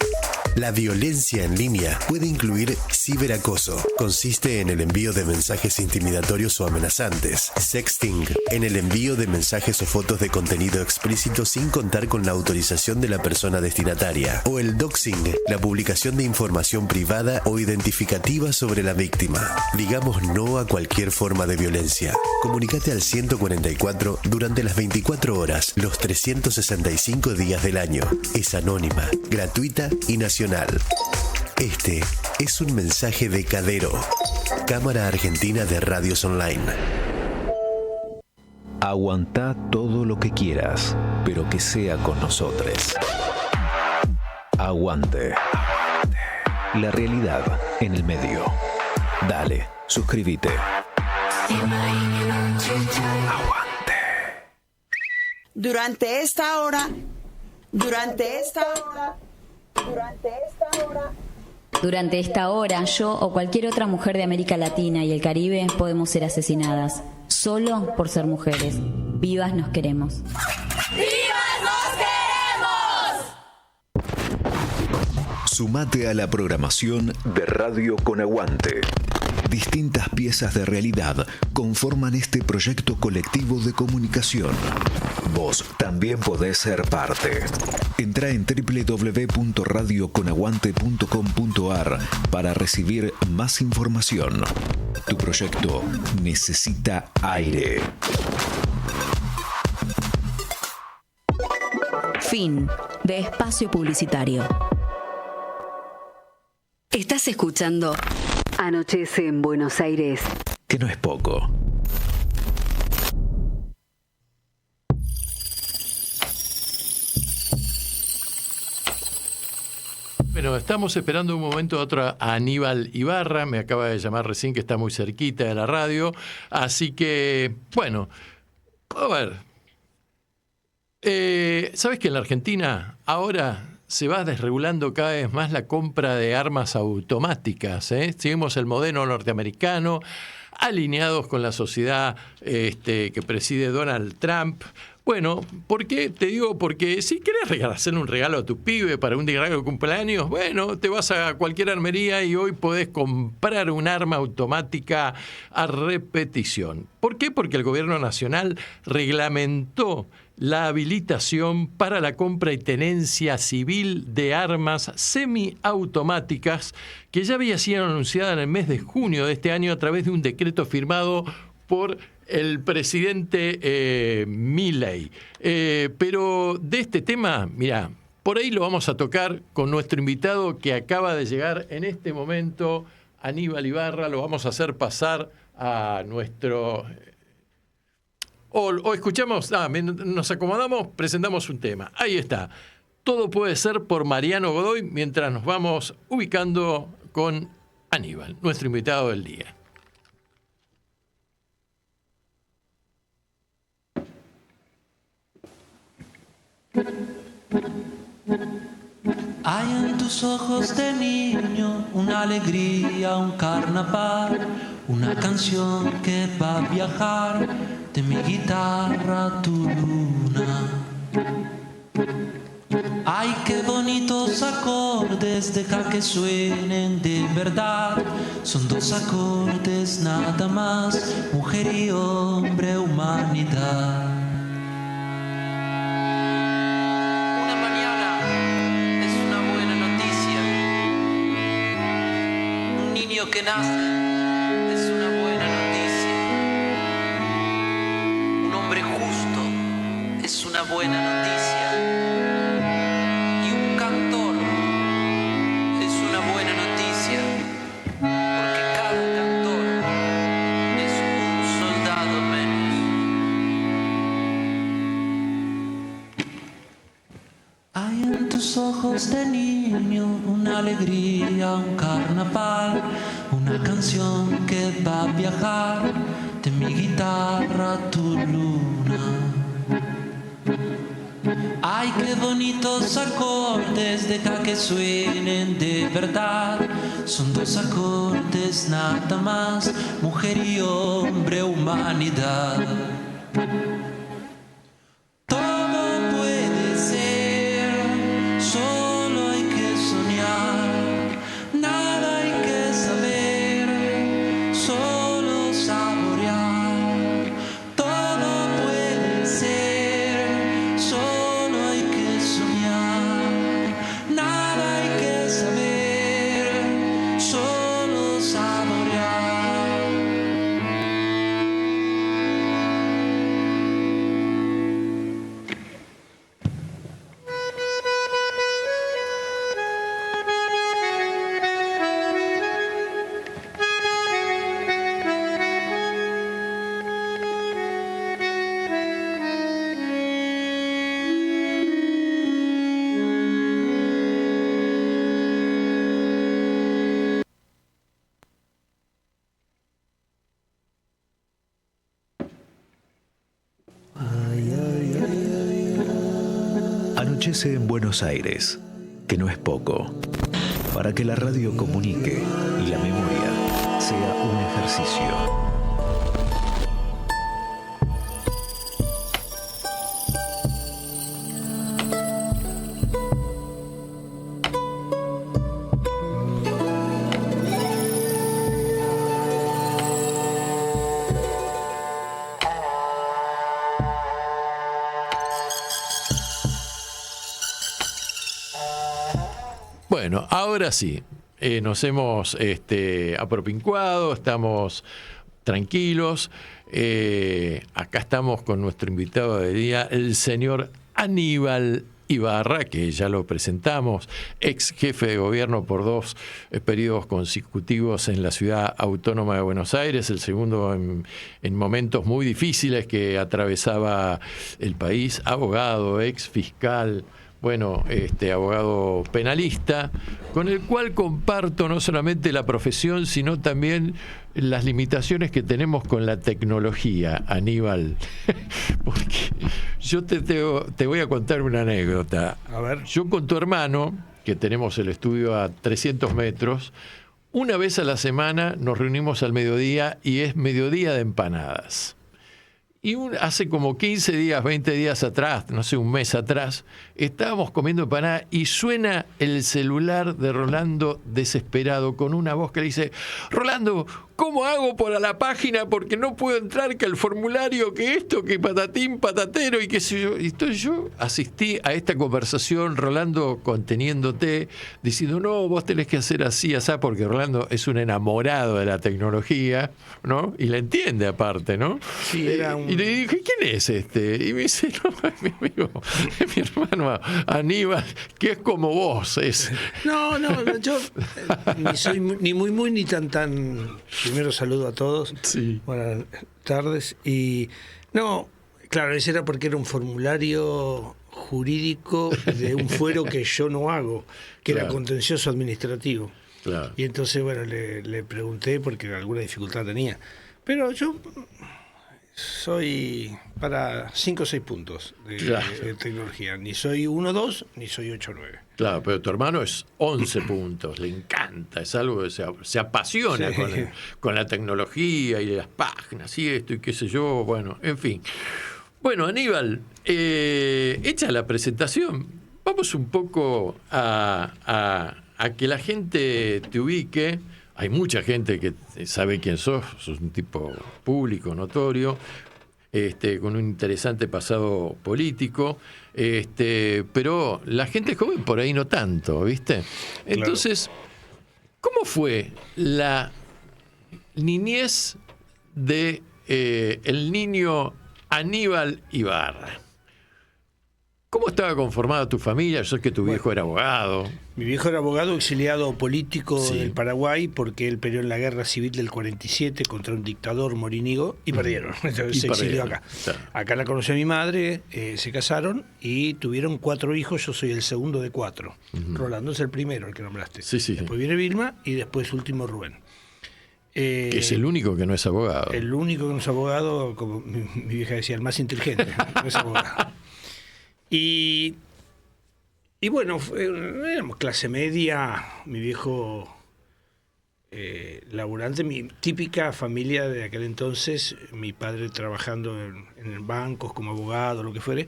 La violencia en línea puede incluir ciberacoso. Consiste en el envío de mensajes intimidatorios o amenazantes. Sexting, en el envío de mensajes o fotos de contenido explícito sin contar con la autorización de la persona destinataria. O el doxing, la publicación de información privada o identificativa sobre la víctima. Digamos no a cualquier forma de violencia. Comunícate al 144 durante las 24 horas, los 365 días del año. Es anónima, gratuita y nacional. Este es un mensaje de Cadero, Cámara Argentina de Radios Online. Aguantá todo lo que quieras, pero que sea con nosotros. Aguante. La realidad en el medio. Dale, suscríbete. Aguante. Durante esta hora, yo o cualquier otra mujer de América Latina y el Caribe podemos ser asesinadas, solo por ser mujeres. Vivas nos queremos. ¡Vivas nos queremos! Sumate a la programación de Radio con Aguante. Distintas piezas de realidad conforman este proyecto colectivo de comunicación. Vos también podés ser parte. Entrá en www.radioconaguante.com.ar para recibir más información. Tu proyecto necesita aire. Fin de espacio publicitario. Estás escuchando Anochece en Buenos Aires. Que no es poco. Bueno, estamos esperando un momento a otro a Aníbal Ibarra, me acaba de llamar recién que está muy cerquita de la radio, así que, bueno, a ver, ¿sabes que en la Argentina ahora se va desregulando cada vez más la compra de armas automáticas? Seguimos el modelo norteamericano, alineados con la sociedad que preside Donald Trump. Bueno, ¿por qué? Te digo porque si querés hacerle un regalo a tu pibe para un regalo de cumpleaños, bueno, te vas a cualquier armería y hoy podés comprar un arma automática a repetición. ¿Por qué? Porque el gobierno nacional reglamentó la habilitación para la compra y tenencia civil de armas semiautomáticas que ya había sido anunciada en el mes de junio de este año a través de un decreto firmado por el presidente Milei. Pero de este tema, mirá, por ahí lo vamos a tocar con nuestro invitado que acaba de llegar en este momento, Aníbal Ibarra. Lo vamos a hacer pasar a nuestro... O escuchamos, nos acomodamos, presentamos un tema. Ahí está. Todo puede ser por Mariano Godoy mientras nos vamos ubicando con Aníbal, nuestro invitado del día. Hay en tus ojos de niño una alegría, un carnaval, una canción que va a viajar de mi guitarra a tu luna. Ay, qué bonitos acordes, deja que suenen de verdad. Son dos acordes nada más, mujer y hombre, humanidad. Una mañana de que nace es una buena noticia. Un hombre justo es una buena noticia. Y un cantor es una buena noticia. Porque cada cantor es un soldado menos. Hay en tus ojos de niño una alegría, un carnaval, una canción que va a viajar de mi guitarra a tu luna. Ay, qué bonitos acordes, deja que suenen de verdad. Son 2 acordes nada más, mujer y hombre, humanidad. Todo puede ser, solo hay que soñar. Nada hay que saber, solo saborear. Todo puede ser, solo hay que soñar. Nada hay que saber, solo saborear. Anochece en Buenos Aires, que no es poco, para que la radio comunique y la memoria sea un ejercicio. Bueno, ahora sí, nos hemos apropincuado, estamos tranquilos. Acá estamos con nuestro invitado de día, el señor Aníbal Ibarra, que ya lo presentamos, ex jefe de gobierno por 2 periodos consecutivos en la ciudad autónoma de Buenos Aires, el segundo en momentos muy difíciles que atravesaba el país, abogado, ex fiscal, bueno, abogado penalista, con el cual comparto no solamente la profesión, sino también las limitaciones que tenemos con la tecnología, Aníbal. Porque yo te voy a contar una anécdota. A ver. Yo con tu hermano, que tenemos el estudio a 300 metros, una vez a la semana nos reunimos al mediodía y es mediodía de empanadas. Y hace como 15 días, 20 días atrás, no sé, un mes atrás, estábamos comiendo empanada y suena el celular de Rolando desesperado con una voz que le dice: Rolando, ¿cómo hago para la página? Porque no puedo entrar, que el formulario, que esto, que patatín, patatero y qué sé yo. Y entonces yo asistí a esta conversación, Rolando conteniéndote, diciendo: no, vos tenés que hacer así, así, porque Rolando es un enamorado de la tecnología, ¿no? Y la entiende aparte, ¿no? Sí, era un... Y le dije: ¿quién es este? Y me dice: no, es mi amigo, es mi hermano Aníbal, que es como vos. No, yo ni soy ni muy ni tan. Primero saludo a todos. Sí. Buenas tardes. Y no, claro, ese era porque era un formulario jurídico de un fuero que yo no hago, que Claro. era contencioso administrativo. Claro. Y entonces, bueno, le pregunté porque alguna dificultad tenía. Pero yo soy para 5 o 6 puntos de tecnología. Ni soy 1 2, ni soy 8 9. Claro, pero tu hermano es 11 puntos, le encanta, es algo que se apasiona Sí. con la tecnología y las páginas y esto y qué sé yo, bueno, en fin. Bueno, Aníbal, hecha la presentación, vamos un poco a que la gente te ubique. Hay mucha gente que sabe quién sos un tipo público, notorio, con un interesante pasado político, pero la gente joven por ahí no tanto, ¿viste? Entonces, ¿cómo fue la niñez de el niño Aníbal Ibarra. ¿Cómo estaba conformada tu familia? Yo sé que tu viejo era abogado. Mi viejo era abogado exiliado político Sí. del Paraguay porque él peleó en la guerra civil del 47 contra un dictador morínigo y perdieron. Entonces se exilió acá. Claro. Acá la conoció mi madre, se casaron y tuvieron 4 hijos. Yo soy el segundo de 4. Rolando es el primero, el que nombraste. Sí, sí. Después viene Vilma y después último Rubén. Que es el único que no es abogado. El único que no es abogado, como mi vieja decía, el más inteligente, no es abogado. Y bueno, éramos clase media, mi viejo laburante, mi típica familia de aquel entonces, mi padre trabajando en bancos como abogado, lo que fuere,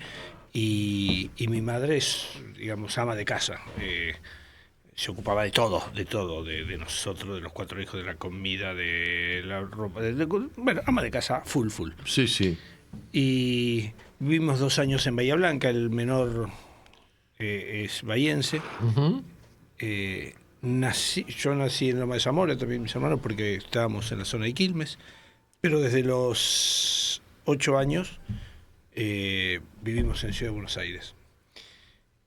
y mi madre es, digamos, ama de casa. Se ocupaba de todo, de nosotros, de los 4 hijos, de la comida, de la ropa, bueno, ama de casa full. Sí, sí. Y vivimos 2 años en Bahía Blanca, el menor es bahiense. Yo nací en Loma de Zamora, también mis hermanos, porque estábamos en la zona de Quilmes, pero desde los 8 años vivimos en Ciudad de Buenos Aires.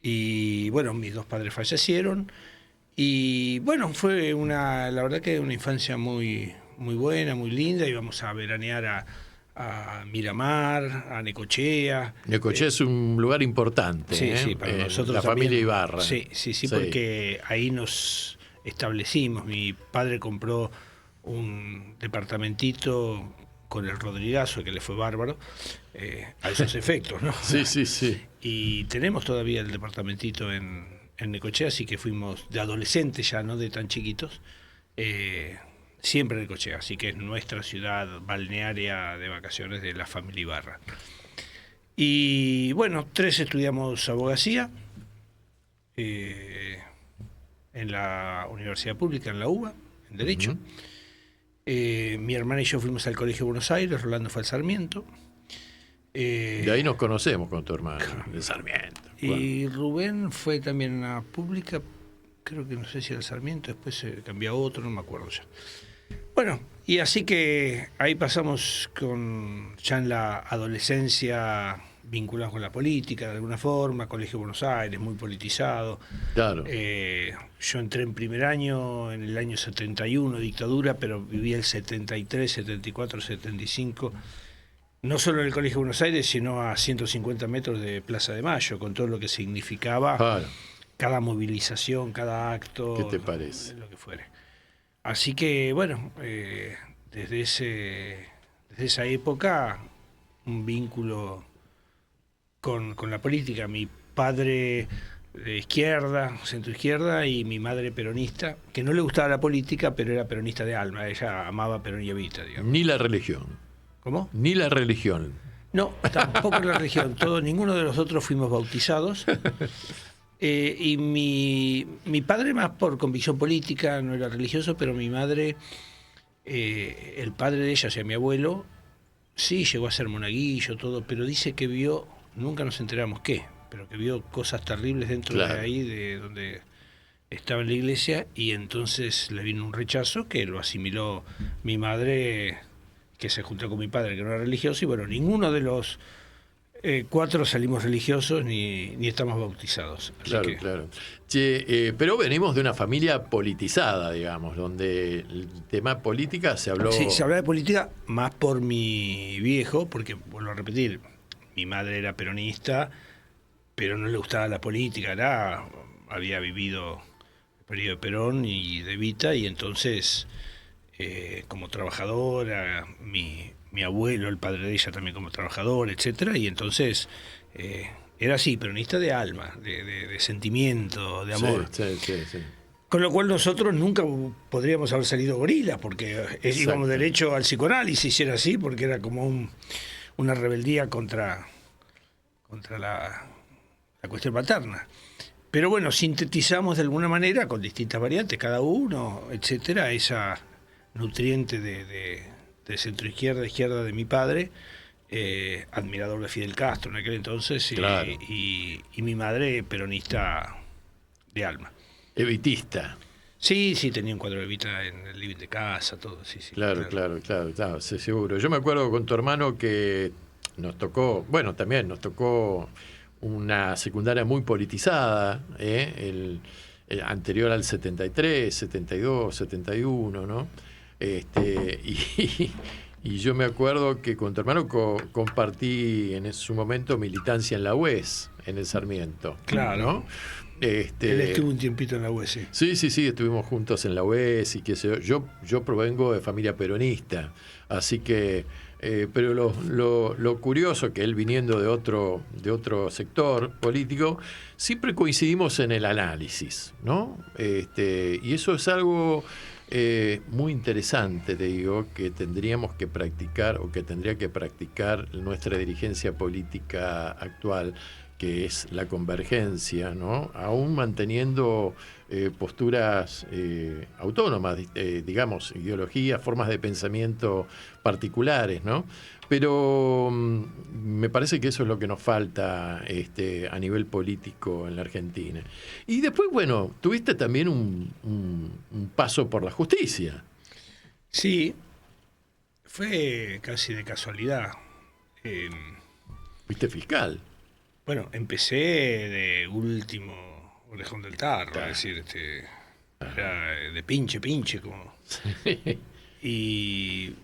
Y bueno, mis 2 padres fallecieron. Y bueno, fue la verdad que una infancia muy buena, muy linda. Íbamos a veranear a Miramar, a Necochea. Necochea es un lugar importante. Sí, para nosotros la también. familia Ibarra. Sí, porque ahí nos establecimos. Mi padre compró un departamentito con el Rodrigazo, que le fue bárbaro, a esos efectos, ¿no? Sí. Y tenemos todavía el departamentito en Necochea, así que fuimos de adolescentes ya, no de tan chiquitos, siempre en Necochea, así que es nuestra ciudad balnearia de vacaciones de la familia Ibarra. Y bueno, 3 estudiamos abogacía en la Universidad Pública, en la UBA, en Derecho. Mi hermana y yo fuimos al Colegio de Buenos Aires, Rolando fue al Sarmiento. De ahí nos conocemos con tu hermano, de Sarmiento. Y Rubén fue también a Pública, creo que no sé si era el Sarmiento, después se cambió a otro, no me acuerdo ya. Bueno, y así que ahí pasamos ya en la adolescencia vinculados con la política de alguna forma, Colegio de Buenos Aires, muy politizado. Claro. Yo entré en primer año, en el año 71, dictadura, pero viví el 73, 74, 75, no solo en el Colegio de Buenos Aires, sino a 150 metros de Plaza de Mayo, con todo lo que significaba cada movilización, cada acto. ¿Qué te parece? Lo que fuere. Así que, bueno, desde esa época, un vínculo con la política. Mi padre de izquierda, centro izquierda, y mi madre peronista, que no le gustaba la política, pero era peronista de alma. Ella amaba Perón y Evita, digamos. Ni la religión. ¿Cómo? Ni la religión. No, tampoco la religión. Ninguno de nosotros fuimos bautizados. Y mi padre más por convicción política, no era religioso, pero mi madre, el padre de ella, o sea, mi abuelo, sí llegó a ser monaguillo, todo, pero dice que vio, nunca nos enteramos qué, pero que vio cosas terribles dentro de ahí, de donde estaba en la iglesia, y entonces le vino un rechazo que lo asimiló mi madre, que se juntó con mi padre, que no era religioso, y bueno, ninguno de los 4 salimos religiosos ni estamos bautizados. Claro. Che, pero venimos de una familia politizada, digamos, donde el tema política se habló... Sí, se hablaba de política más por mi viejo, porque, vuelvo a repetir, mi madre era peronista, pero no le gustaba la política, había vivido el periodo de Perón y de Evita, y entonces, como trabajadora, mi abuelo, el padre de ella también como trabajador, etcétera, y entonces era así, peronista de alma, de sentimiento, de amor. Sí. Con lo cual nosotros nunca podríamos haber salido gorilas, porque íbamos derecho al psicoanálisis, si era así, porque era como una rebeldía contra la cuestión materna. Pero bueno, sintetizamos de alguna manera, con distintas variantes, cada uno, etcétera, esa nutriente de centro izquierda de mi padre, admirador de Fidel Castro en aquel entonces, y mi madre peronista de alma. Evitista. Sí, tenía un cuadro de Evita en el living de casa, todo, sí. Claro, sí, seguro. Yo me acuerdo con tu hermano que nos tocó una secundaria muy politizada, el anterior al 73, 72, 71, ¿no? Y yo me acuerdo que con tu hermano compartí en su momento militancia en la UES, en el Sarmiento. Claro. ¿no? Él estuvo un tiempito en la UES. Sí, estuvimos juntos en la UES y qué sé yo. Yo provengo de familia peronista, así que... pero lo curioso que él viniendo de otro sector político, siempre coincidimos en el análisis, ¿no? Y eso es algo muy interesante, te digo, que tendríamos que practicar o que tendría que practicar nuestra dirigencia política actual, que es la convergencia, ¿no? Aún manteniendo posturas autónomas, digamos, ideologías, formas de pensamiento particulares, ¿no? Pero me parece que eso es lo que nos falta a nivel político en la Argentina. Y después, bueno, tuviste también un paso por la justicia. Sí, fue casi de casualidad. ¿Fuiste fiscal? Bueno, empecé de último orejón del tarro, es decir, era de pinche, como... Sí. Y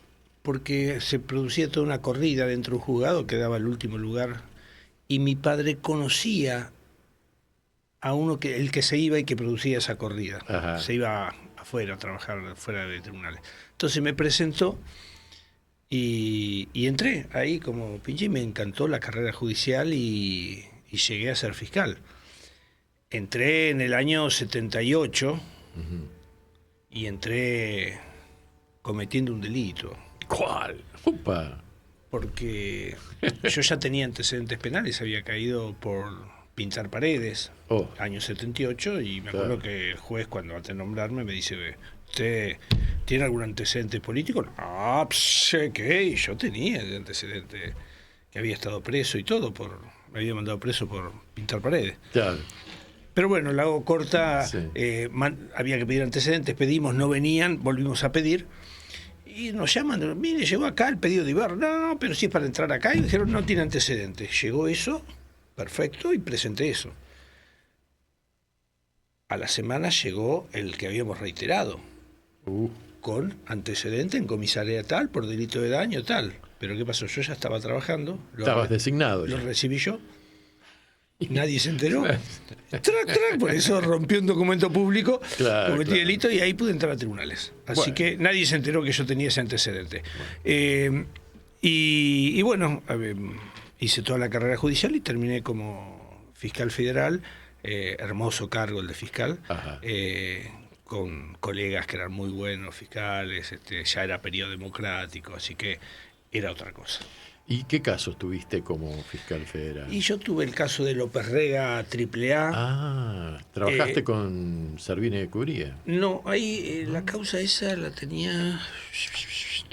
porque se producía toda una corrida dentro de un juzgado que daba el último lugar, y mi padre conocía a uno el que se iba y que producía esa corrida. Ajá. Se iba afuera a trabajar fuera de tribunales. Entonces me presentó y entré ahí como pinche y me encantó la carrera judicial y llegué a ser fiscal. Entré en el año 78 y entré cometiendo un delito. ¿Cuál? ¡Upa! Porque yo ya tenía antecedentes penales, había caído por pintar paredes, año 78, y me acuerdo que el juez, cuando antes de nombrarme, me dice: ¿usted tiene algún antecedente político? Ah, ¿qué? Y yo tenía el antecedente, que había estado preso y todo, me había mandado preso por pintar paredes. Claro. Pero bueno, la hago corta, sí. Había que pedir antecedentes, pedimos, no venían, volvimos a pedir, y nos llaman, mire, llegó acá el pedido de Ibarra, no, pero sí es para entrar acá, y dijeron, no tiene antecedentes. Llegó eso, perfecto, y presenté eso. A la semana llegó el que habíamos reiterado, con antecedente en comisaría tal, por delito de daño tal. Pero ¿qué pasó? Yo ya estaba trabajando. Estabas designado. Lo recibí yo. Nadie se enteró. Por eso rompí un documento público, cometí delito y ahí pude entrar a tribunales. Así que nadie se enteró que yo tenía ese antecedente. Y bueno, hice toda la carrera judicial y terminé como fiscal federal. Hermoso cargo el de fiscal. Con colegas que eran muy buenos fiscales. Ya era periodo democrático, así que era otra cosa. ¿Y qué casos tuviste como fiscal federal? Y yo tuve el caso de López Rega AAA. Ah, ¿trabajaste con Servini de Cubría? No, ahí la causa esa la tenía...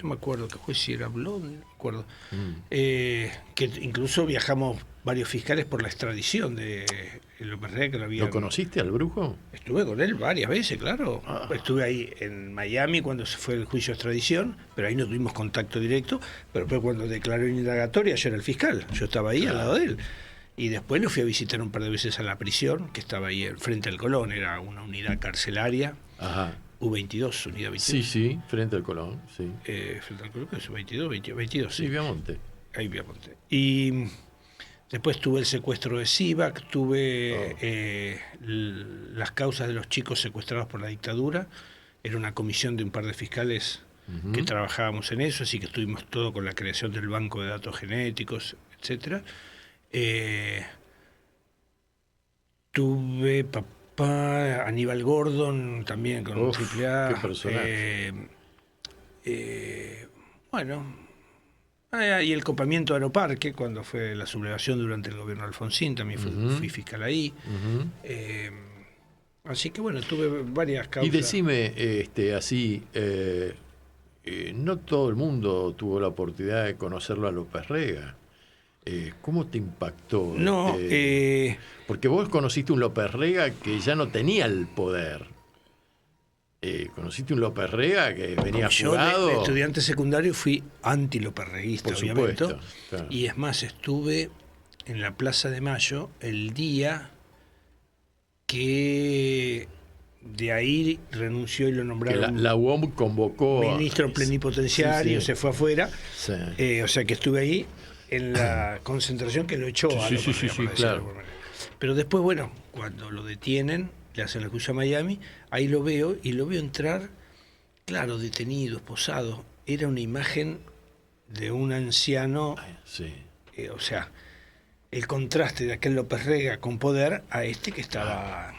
No me acuerdo qué juez, si era Blond, no me acuerdo. Que incluso viajamos varios fiscales por la extradición de López Rega. Que ¿Lo conociste al brujo? Estuve con él varias veces, claro. Estuve ahí en Miami cuando se fue el juicio de extradición, pero ahí no tuvimos contacto directo. Pero después cuando declaró indagatoria, yo era el fiscal. Yo estaba ahí al lado de él. Y después lo fui a visitar un par de veces a la prisión, que estaba ahí frente al Colón. Era una unidad carcelaria. Ajá. U22, unidad 22. Sí, frente al Colón, sí. Frente al Colón, que es U22, sí. Sí, Viamonte. Ahí Viamonte. Y después tuve el secuestro de Sivak, tuve las causas de los chicos secuestrados por la dictadura. Era una comisión de un par de fiscales que trabajábamos en eso, así que estuvimos todo con la creación del banco de datos genéticos, etcétera. Tuve Aníbal Gordon también con un AAA. Qué personaje. Bueno, y el copamiento de Aeroparque, cuando fue la sublevación durante el gobierno de Alfonsín, también fui fiscal ahí. Así que bueno, tuve varias causas. Y decime, no todo el mundo tuvo la oportunidad de conocerlo a López Rega. ¿Cómo te impactó? No, porque vos conociste un López Rega que ya no tenía el poder. conociste un López Rega que venía Yo jugado. de estudiante secundario fui anti-loperreguista, Por obviamente. supuesto, claro. Y es más, estuve en la Plaza de Mayo el día que de ahí renunció y lo Que nombraron la UOM convocó ministro plenipotenciario, Sí. se fue afuera. Sí. O sea que estuve ahí en la concentración que lo echó a Sí, López sí, Rega, por decirlo de claro. alguna manera. Pero después, bueno, cuando lo detienen, le hacen la acusación a Miami, ahí lo veo y lo veo entrar, claro, detenido, esposado. Era una imagen de un anciano, Sí. o sea, el contraste de aquel López Rega con poder a este que estaba...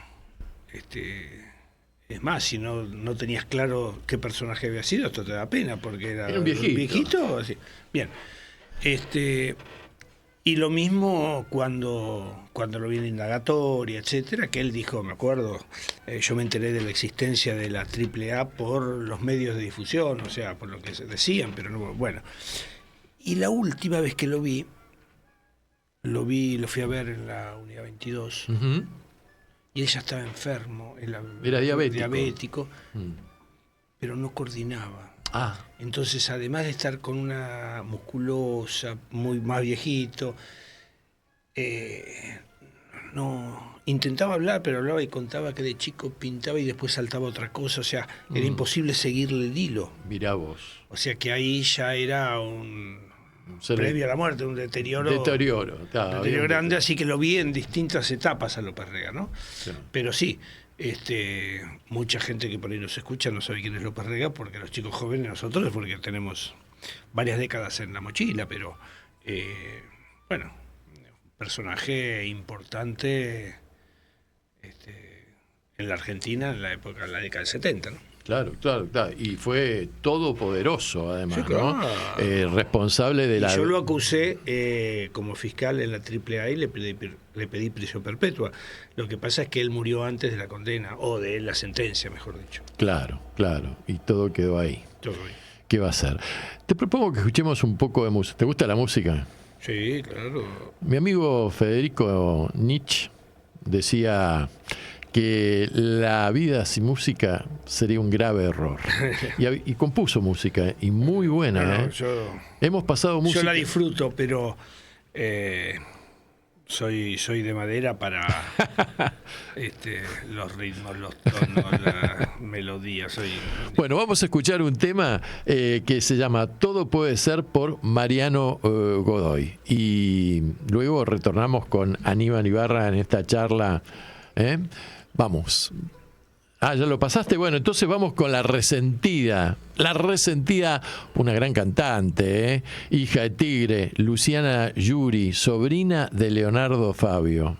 es más, si no tenías claro qué personaje había sido, esto te da pena, porque era un viejito. así. Bien. Y lo mismo cuando lo vi en indagatoria, etcétera, que él dijo, me acuerdo, yo me enteré de la existencia de la AAA por los medios de difusión, o sea, por lo que se decían, pero no, bueno. Y la última vez que lo fui a ver en la Unidad 22, Ujú. y ella estaba enfermo, Era diabético. pero no coordinaba. Ah, Entonces, además de estar con una musculosa, muy más viejito, no intentaba hablar, pero hablaba y contaba que de chico pintaba y después saltaba otra cosa, o sea, era imposible seguirle el hilo. mirá vos. O sea que ahí ya era Se le- previo a la muerte, un deterioro Deterioro bien. grande, así que lo vi en distintas etapas a López Rega, ¿no? Sí. Pero sí, mucha gente que por ahí nos escucha no sabe quién es López Rega, porque los chicos jóvenes nosotros, porque tenemos varias décadas en la mochila, pero bueno, personaje importante en la Argentina en la década del 70, ¿no? Claro. Y fue todopoderoso, además, Sí, claro. ¿no? Responsable de Y la... yo lo acusé como fiscal en la AAA y le pedí prisión perpetua. Lo que pasa es que él murió antes de la condena, o de la sentencia, mejor dicho. Claro. Y todo quedó ahí. Todo ahí. ¿Qué va a ser? Te propongo que escuchemos un poco de música. ¿Te gusta la música? Sí, claro. Mi amigo Federico Nietzsche decía que la vida sin música sería un grave error. Y compuso música, y muy buena. No, ¿eh? Hemos pasado música... Yo la disfruto, pero soy de madera para los ritmos, los tonos, la melodía. Bueno, vamos a escuchar un tema que se llama Todo puede ser, por Mariano Godoy. Y luego retornamos con Aníbal Ibarra en esta charla. Vamos. Ah, ¿ya lo pasaste? Bueno, entonces vamos con La Resentida. La Resentida, una gran cantante, hija de Tigre, Luciana Yuri, sobrina de Leonardo Fabio,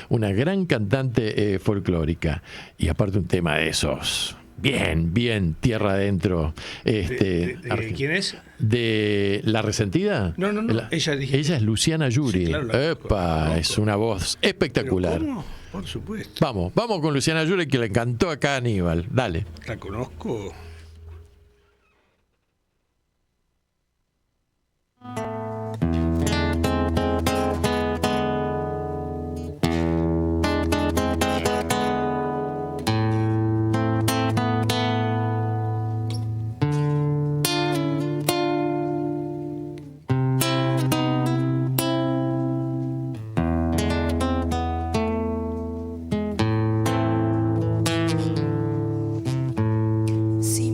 una gran cantante folclórica. Y aparte un tema de esos, bien, tierra adentro. ¿Quién es? ¿De La Resentida? No, ella es Luciana Yuri. Sí, claro, Epa, es una voz espectacular. ¿Pero cómo? Por supuesto. Vamos con Luciana Yuri, que le encantó acá a Aníbal. Dale. La conozco. Si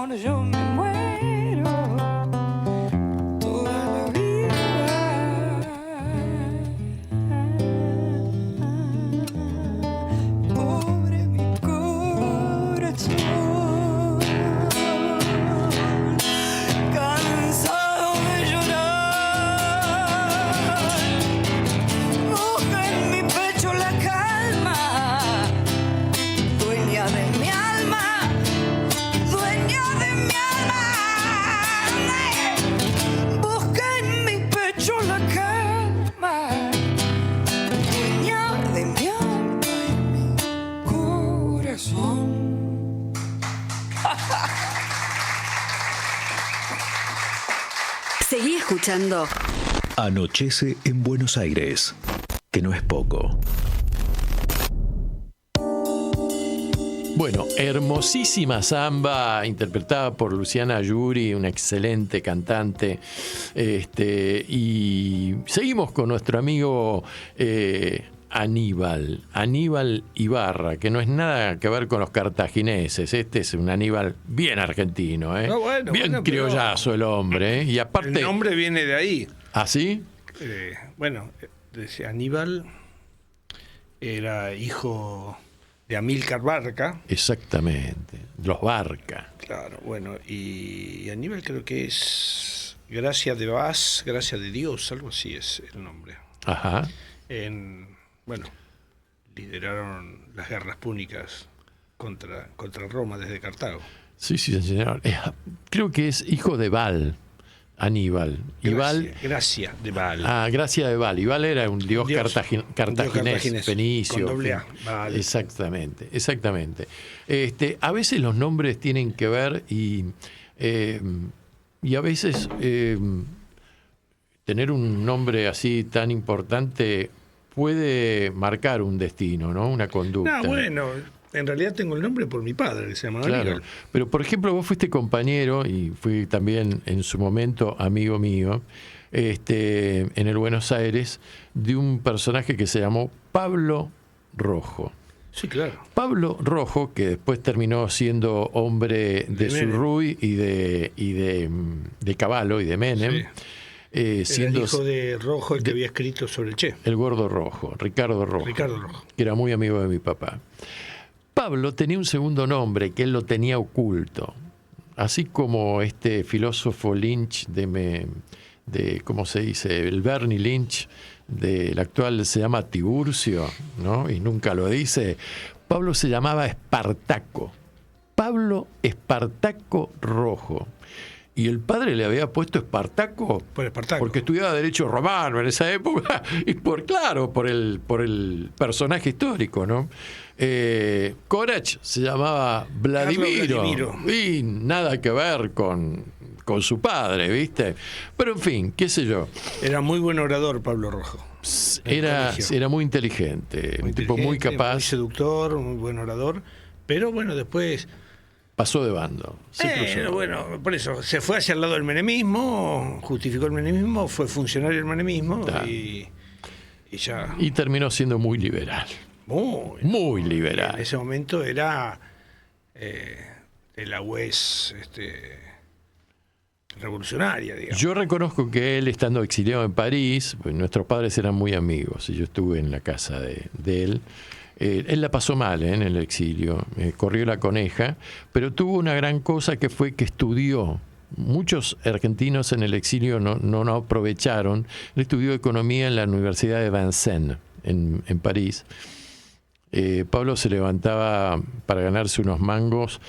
amor yo me muero toda la vida. Pobre mi corazón, cansado de llorar, busca en mi pecho la calma, dueña de mi alma, dueña de mi alma. Busca en mi pecho la calma, dueña de mi alma y mi corazón. Seguí escuchando Anochece en Buenos Aires, que no es poco. Bueno, hermosísima samba interpretada por Luciana Ayuri, una excelente cantante. Y seguimos con nuestro amigo Aníbal Ibarra, que no es nada que ver con los cartagineses. Este es un Aníbal bien argentino, ¿eh? No, bueno, bien bueno, criollazo el hombre, ¿eh? Y aparte, el nombre viene de ahí. ¿Ah, sí? Bueno, decía Aníbal era hijo de Amílcar Barca. Exactamente, los Barca. Claro, bueno, y Aníbal creo que es Gracia de Vaz, Gracia de Dios, algo así es el nombre. Ajá. Bueno, lideraron las guerras púnicas contra Roma desde Cartago. Sí, señor. Creo que es hijo de Val, Aníbal. Gracia de Val. Ah, Gracia de Val. Y Val era un dios cartaginés, fenicio. Con doble A, Val. Exactamente. A veces los nombres tienen que ver y a veces tener un nombre así tan importante puede marcar un destino, ¿no? Una conducta. No, bueno, en realidad tengo el nombre por mi padre, que se llama Aníbal. Claro, pero por ejemplo vos fuiste compañero y fui también en su momento amigo mío en el Buenos Aires de un personaje que se llamó Pablo Rojo. Sí, claro. Pablo Rojo, que después terminó siendo hombre de Surruy y de Cavallo y de Menem. Sí. Siendo el hijo de Rojo, el que había escrito sobre el Che. El gordo Rojo, Ricardo Rojo. Que era muy amigo de mi papá. Pablo tenía un segundo nombre que él lo tenía oculto. Así como este filósofo Lynch de ¿cómo se dice? El Bernie Lynch, del actual se llama Tiburcio, ¿no? Y nunca lo dice. Pablo se llamaba Espartaco. Pablo Espartaco Rojo. Y el padre le había puesto Espartaco, porque estudiaba Derecho Romano en esa época, y por el personaje histórico, ¿no? Corach se llamaba Vladimiro, y nada que ver con su padre, ¿viste? Pero en fin, qué sé yo. Era muy buen orador Pablo Rojo. Era muy inteligente, un tipo muy capaz. Muy seductor, muy buen orador, pero bueno, después pasó de bando. Bueno, por eso, se fue hacia el lado del menemismo, justificó el menemismo, fue funcionario del menemismo y ya. Y terminó siendo muy liberal. Muy liberal. En ese momento era de la UES revolucionaria, digamos. Yo reconozco que él, estando exiliado en París, pues nuestros padres eran muy amigos y yo estuve en la casa de él. Él la pasó mal en el exilio, corrió la coneja, pero tuvo una gran cosa que fue que estudió. Muchos argentinos en el exilio no aprovecharon. Él estudió economía en la Universidad de Vincennes, en París. Pablo se levantaba para ganarse unos mangos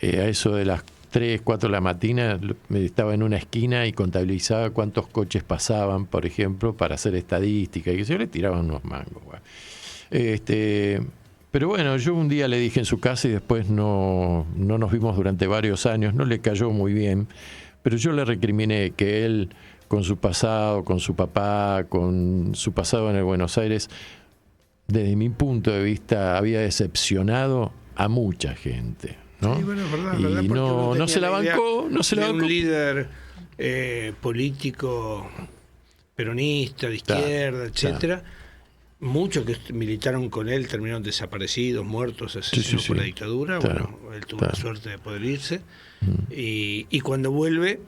a eso de las 3, 4 de la mañana, estaba en una esquina y contabilizaba cuántos coches pasaban, por ejemplo, para hacer estadística, y que se le tiraban unos mangos. Bueno. Pero bueno, yo un día le dije en su casa y después no nos vimos durante varios años, no le cayó muy bien, pero yo le recriminé que él, con su pasado, con su papá, con su pasado en el Buenos Aires, desde mi punto de vista había decepcionado a mucha gente, ¿no? Sí, bueno, es verdad, y no se la bancó, un líder político peronista, de izquierda, etcétera. Muchos que militaron con él terminaron desaparecidos, muertos, asesinados por la dictadura. Claro, bueno, él tuvo la suerte de poder irse. Y cuando vuelve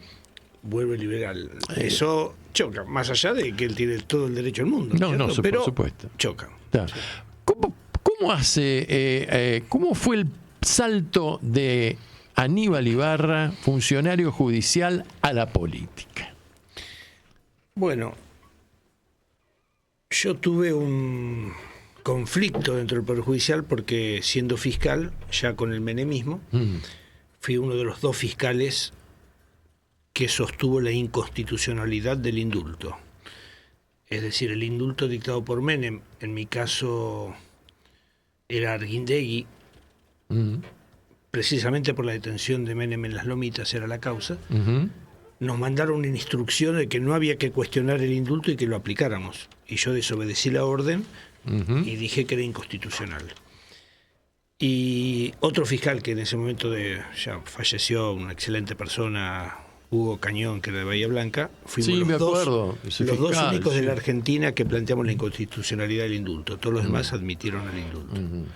liberal. Eso choca, más allá de que él tiene todo el derecho del mundo. Pero por supuesto. Choca. Claro. ¿Cómo fue el salto de Aníbal Ibarra, funcionario judicial, a la política? Bueno, yo tuve un conflicto dentro del Poder Judicial porque siendo fiscal, ya con el menemismo, fui uno de los 2 fiscales que sostuvo la inconstitucionalidad del indulto. Es decir, el indulto dictado por Menem, en mi caso era Arguindegui, precisamente por la detención de Menem en Las Lomitas era la causa, nos mandaron una instrucción de que no había que cuestionar el indulto y que lo aplicáramos. Y yo desobedecí la orden y dije que era inconstitucional. Y otro fiscal que en ese momento ya falleció, una excelente persona, Hugo Cañón, que era de Bahía Blanca, fuimos los dos únicos de la Argentina que planteamos la inconstitucionalidad del indulto. Todos los demás admitieron el indulto.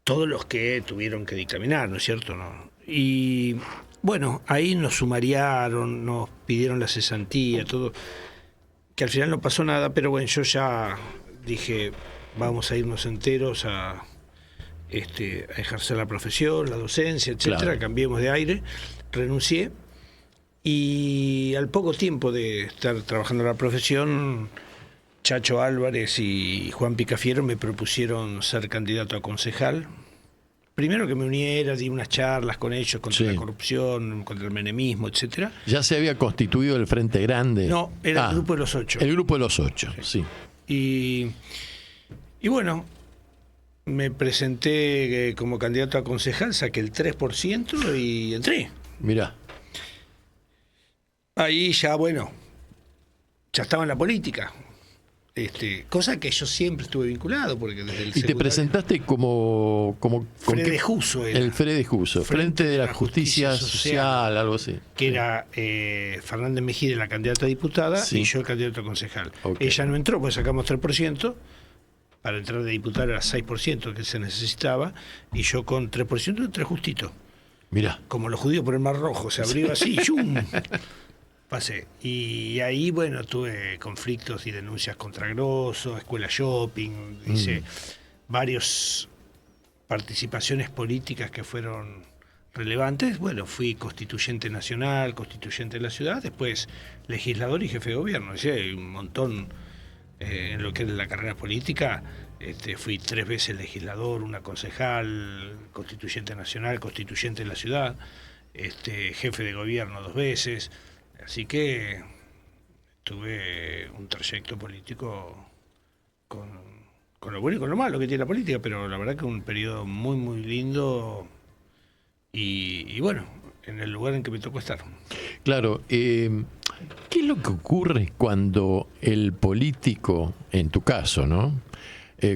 Todos los que tuvieron que dictaminar, ¿no es cierto? ¿No? Y bueno, ahí nos sumariaron, nos pidieron la cesantía, todo, que al final no pasó nada, pero bueno, yo ya dije, vamos a irnos enteros a ejercer la profesión, la docencia, etcétera. Claro. Cambiemos de aire, renuncié. Y al poco tiempo de estar trabajando en la profesión, Chacho Álvarez y Juan Picafiero me propusieron ser candidato a concejal. Primero que me uniera, di unas charlas con ellos contra la corrupción, contra el menemismo, etcétera. ¿Ya se había constituido el Frente Grande? No, era el Grupo de los 8. El Grupo de los 8, sí. Y bueno, me presenté como candidato a concejal, saqué el 3% y entré. Mirá. Ahí ya, bueno, ya estaba en la política. Cosa que yo siempre estuve vinculado, porque desde el Y te presentaste como Frede Juso era. El Frede Juso, Frente de la Justicia Social, algo así. Que era Fernández Mejide, la candidata a diputada, y yo el candidato a concejal. Ella no entró, pues sacamos 3%, para entrar de diputada era 6% que se necesitaba, y yo con 3% entré justito. Mirá. Como los judíos por el Mar Rojo, se abrió así, ¡yum! Pasé. Y ahí, bueno, tuve conflictos y denuncias contra Grosso, Escuela Shopping, hice varias participaciones políticas que fueron relevantes. Bueno, fui constituyente nacional, constituyente de la ciudad, después legislador y jefe de gobierno. O sea, hay un montón en lo que es la carrera política. Fui 3 veces legislador, una concejal, constituyente nacional, constituyente de la ciudad, jefe de gobierno 2 veces. Así que tuve un trayecto político con lo bueno y con lo malo que tiene la política, pero la verdad que un periodo muy, muy lindo y bueno, en el lugar en que me tocó estar. Claro. ¿Qué es lo que ocurre cuando el político, en tu caso, ¿no?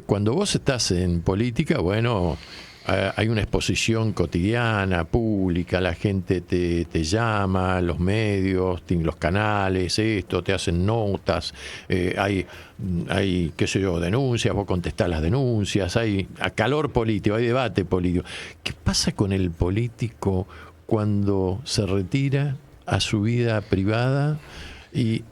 Cuando vos estás en política, bueno, hay una exposición cotidiana, pública, la gente te llama, los medios, los canales, te hacen notas, hay, qué sé yo, denuncias, vos contestás las denuncias, hay calor político, hay debate político. ¿Qué pasa con el político cuando se retira a su vida privada? Y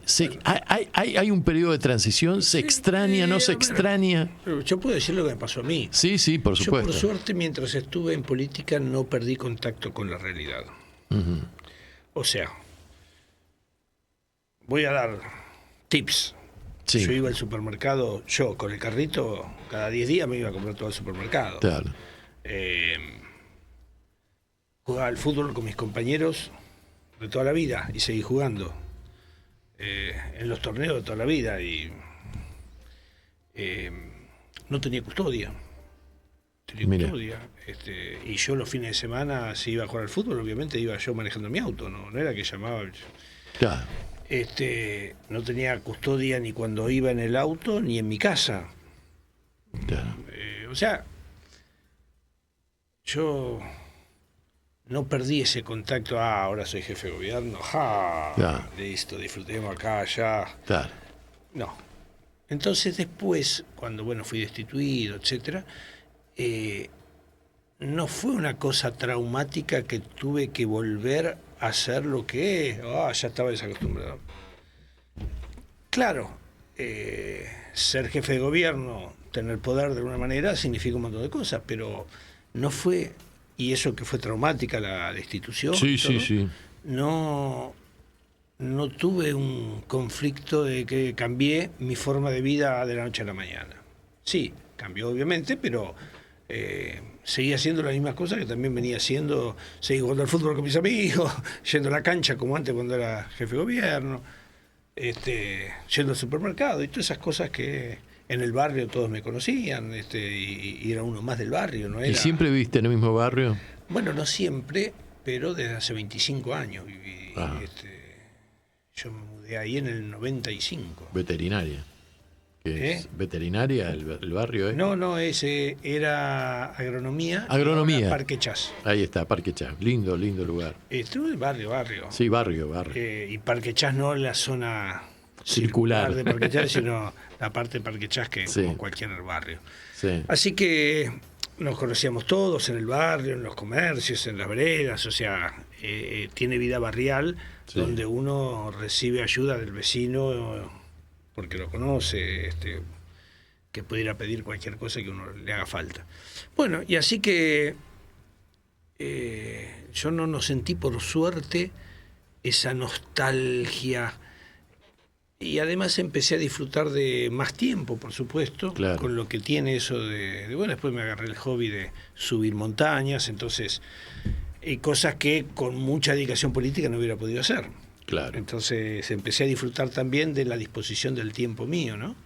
hay un periodo de transición, se extraña, no se extraña. Yo puedo decir lo que me pasó a mí. Sí, por supuesto. Yo, por suerte, mientras estuve en política, no perdí contacto con la realidad. O sea, voy a dar tips. Sí. Yo iba al supermercado, yo con el carrito, cada 10 días me iba a comprar todo el supermercado. Claro. Jugaba al fútbol con mis compañeros de toda la vida y seguí jugando. En los torneos de toda la vida y no tenía custodia. Y yo los fines de semana, si iba a jugar al fútbol, obviamente iba yo manejando mi auto, no era que llamaba. Claro. No tenía custodia ni cuando iba en el auto ni en mi casa. Claro. O sea, yo no perdí ese contacto. Ahora soy jefe de gobierno. Listo, disfrutemos acá, allá. Claro. No. Entonces después, cuando fui destituido, etcétera, no fue una cosa traumática que tuve que volver a hacer lo que es. Ya estaba desacostumbrado. Claro, ser jefe de gobierno, tener poder de alguna manera, significa un montón de cosas, pero no fue, y eso que fue traumática la destitución, Sí. No tuve un conflicto de que cambié mi forma de vida de la noche a la mañana. Sí, cambió obviamente, pero seguía haciendo las mismas cosas que también venía haciendo. Seguí jugando al fútbol con mis amigos, yendo a la cancha como antes cuando era jefe de gobierno, yendo al supermercado y todas esas cosas que en el barrio todos me conocían, y era uno más del barrio. ¿No era? ¿Y siempre viviste en el mismo barrio? Bueno, no siempre, pero desde hace 25 años viví. Yo me mudé ahí en el 95. Veterinaria. ¿Qué es? ¿Veterinaria el barrio? No, ese era agronomía. Agronomía. Parque Chas. Ahí está, Parque Chas. Lindo lugar. Estuve en barrio. Sí, barrio. Y Parque Chas no la zona circular de Parque Chas, sino la parte de Parque Chas que como cualquier barrio. Sí. Así que nos conocíamos todos en el barrio, en los comercios, en las veredas, o sea, tiene vida barrial, donde uno recibe ayuda del vecino porque lo conoce, que puede ir a pedir cualquier cosa que uno le haga falta. Bueno, y así que yo no sentí, por suerte, esa nostalgia. Y además empecé a disfrutar de más tiempo, por supuesto, con lo que tiene eso de después me agarré el hobby de subir montañas, entonces, cosas que con mucha dedicación política no hubiera podido hacer. Claro. Entonces empecé a disfrutar también de la disposición del tiempo mío, ¿no?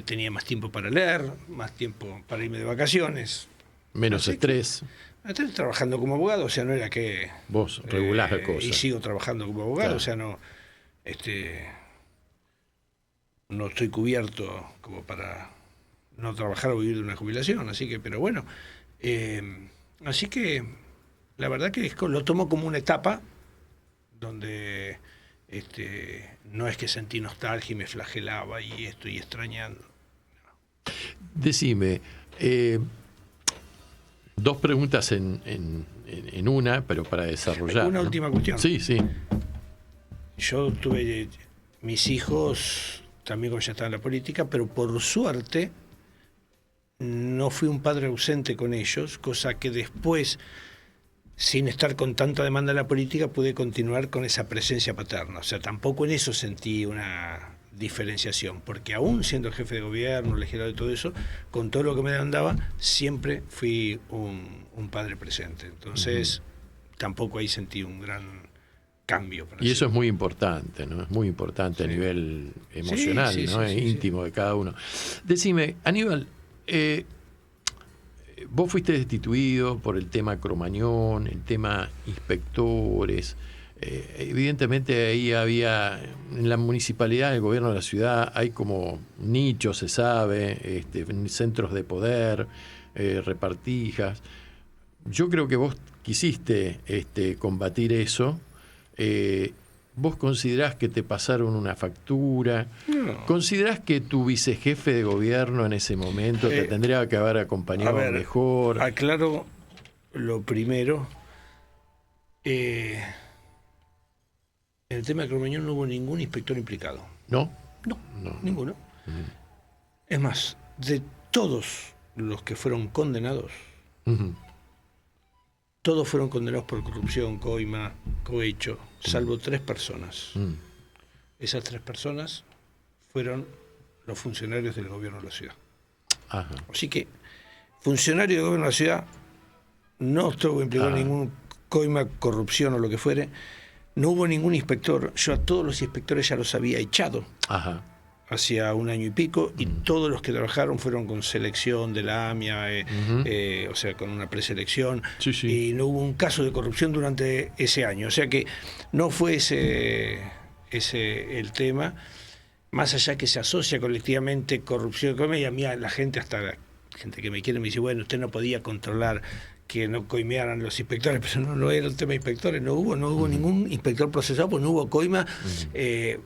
Tenía más tiempo para leer, más tiempo para irme de vacaciones. Menos estrés. Estoy trabajando como abogado, o sea, no era que... Vos regulás la cosa. Y sigo trabajando como abogado, o sea, no... no estoy cubierto como para no trabajar o vivir de una jubilación, así que, pero bueno, así que la verdad que lo tomo como una etapa donde no es que sentí nostalgia y me flagelaba y estoy extrañando. Decime, dos preguntas en una, pero para desarrollar. Una última cuestión. Sí. Yo tuve mis hijos también cuando ya estaba en la política, pero por suerte no fui un padre ausente con ellos, cosa que después, sin estar con tanta demanda en la política, pude continuar con esa presencia paterna. O sea, tampoco en eso sentí una diferenciación, porque aún siendo jefe de gobierno, legislador y todo eso, con todo lo que me demandaba, siempre fui un padre presente. Entonces, tampoco ahí sentí un gran cambio. Y eso es muy importante, ¿no? Es muy importante a nivel emocional, ¿no? Íntimo de cada uno. Decime, Aníbal, vos fuiste destituido por el tema Cromañón, el tema inspectores. Evidentemente ahí había, en la municipalidad, el gobierno de la ciudad, hay como nichos, se sabe, centros de poder, repartijas. Yo creo que vos quisiste combatir eso. ¿Vos considerás que te pasaron una factura? No. ¿Considerás que tu vicejefe de gobierno en ese momento te tendría que haber acompañado mejor? Aclaro lo primero. En el tema de Cromañón no hubo ningún inspector implicado. ¿No? No, ninguno. Es más, de todos los que fueron condenados, todos fueron condenados por corrupción, coima, cohecho, salvo 3 personas. Esas 3 personas fueron los funcionarios del gobierno de la ciudad. Ajá. Así que, funcionario del gobierno de la ciudad, no estuvo implicado en ningún coima, corrupción o lo que fuere. No hubo ningún inspector. Yo a todos los inspectores ya los había echado. Ajá. Hacía 1 año y pico, y todos los que trabajaron fueron con selección de la AMIA, o sea, con una preselección, y no hubo un caso de corrupción durante ese año. O sea que no fue ese el tema, más allá que se asocia colectivamente corrupción y a mí la gente, hasta la gente que me quiere, me dice, bueno, usted no podía controlar que no coimearan los inspectores, pero no era el tema de inspectores, no hubo ningún inspector procesado, pues no hubo coima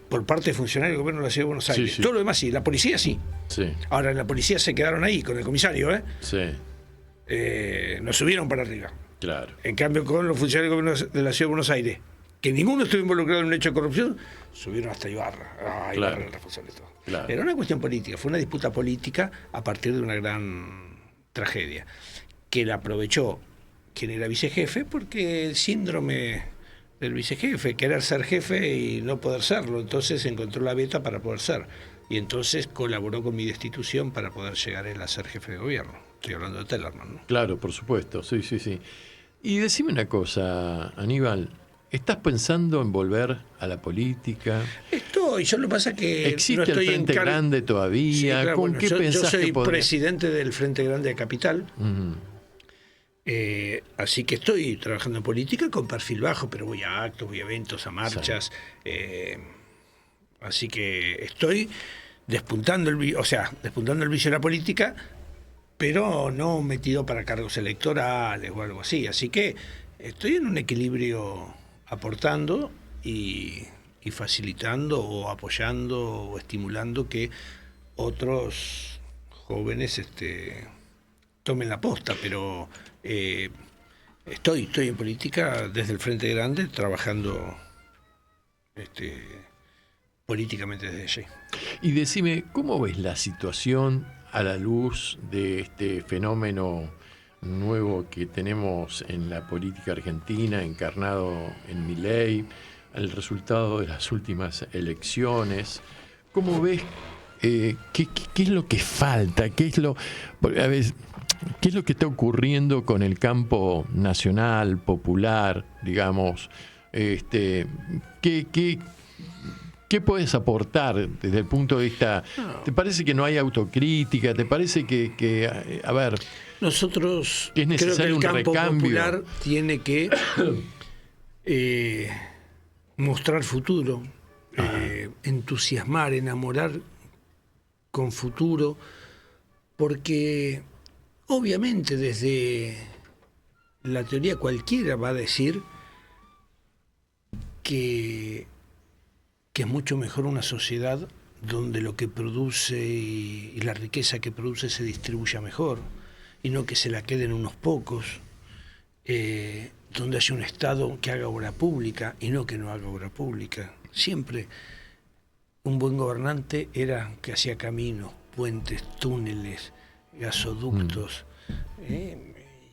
por parte de funcionarios del gobierno de la Ciudad de Buenos Aires. Sí. Todo lo demás sí, la policía sí. Ahora en la policía se quedaron ahí con el comisario, nos subieron para arriba. Claro. En cambio con los funcionarios del gobierno de la Ciudad de Buenos Aires, que ninguno estuvo involucrado en un hecho de corrupción, subieron hasta Ibarra. Ibarra era el responsable de todo. Claro. Era una cuestión política, fue una disputa política a partir de una gran tragedia, que la aprovechó quien era vicejefe, porque el síndrome del vicejefe, querer ser jefe y no poder serlo, entonces encontró la beta para poder ser, y entonces colaboró con mi destitución para poder llegar él a ser jefe de gobierno. Estoy hablando de Tellerman, ¿no? Claro, por supuesto, sí. Y decime una cosa, Aníbal, ¿estás pensando en volver a la política? Estoy, yo lo que pasa que ¿Existe no estoy el Frente Grande todavía? Sí, claro, ¿Con bueno, qué yo pensás soy que podría? presidente del Frente Grande de Capital. Así que estoy trabajando en política con perfil bajo, pero voy a actos, voy a eventos, a marchas. Así que estoy despuntando el vicio de la política, pero no metido para cargos electorales o algo así. Así que estoy en un equilibrio aportando y facilitando o apoyando o estimulando que otros jóvenes tomen la posta, pero estoy en política desde el Frente Grande, trabajando políticamente desde allí. Y decime, ¿cómo ves la situación a la luz de este fenómeno nuevo que tenemos en la política argentina, encarnado en Milei, el resultado de las últimas elecciones? ¿Cómo ves qué es lo que falta? ¿Qué es lo que está ocurriendo con el campo nacional, popular, digamos? ¿Qué puedes aportar desde el punto de vista? ¿Te parece que no hay autocrítica? ¿Te parece que a ver, nosotros es necesario creo que el campo recambio popular tiene que mostrar futuro, entusiasmar, enamorar con futuro, porque obviamente desde la teoría cualquiera va a decir que es mucho mejor una sociedad donde lo que produce y la riqueza que produce se distribuya mejor y no que se la queden unos pocos, donde haya un Estado que haga obra pública y no que no haga obra pública. Siempre un buen gobernante era que hacía caminos, puentes, túneles, gasoductos,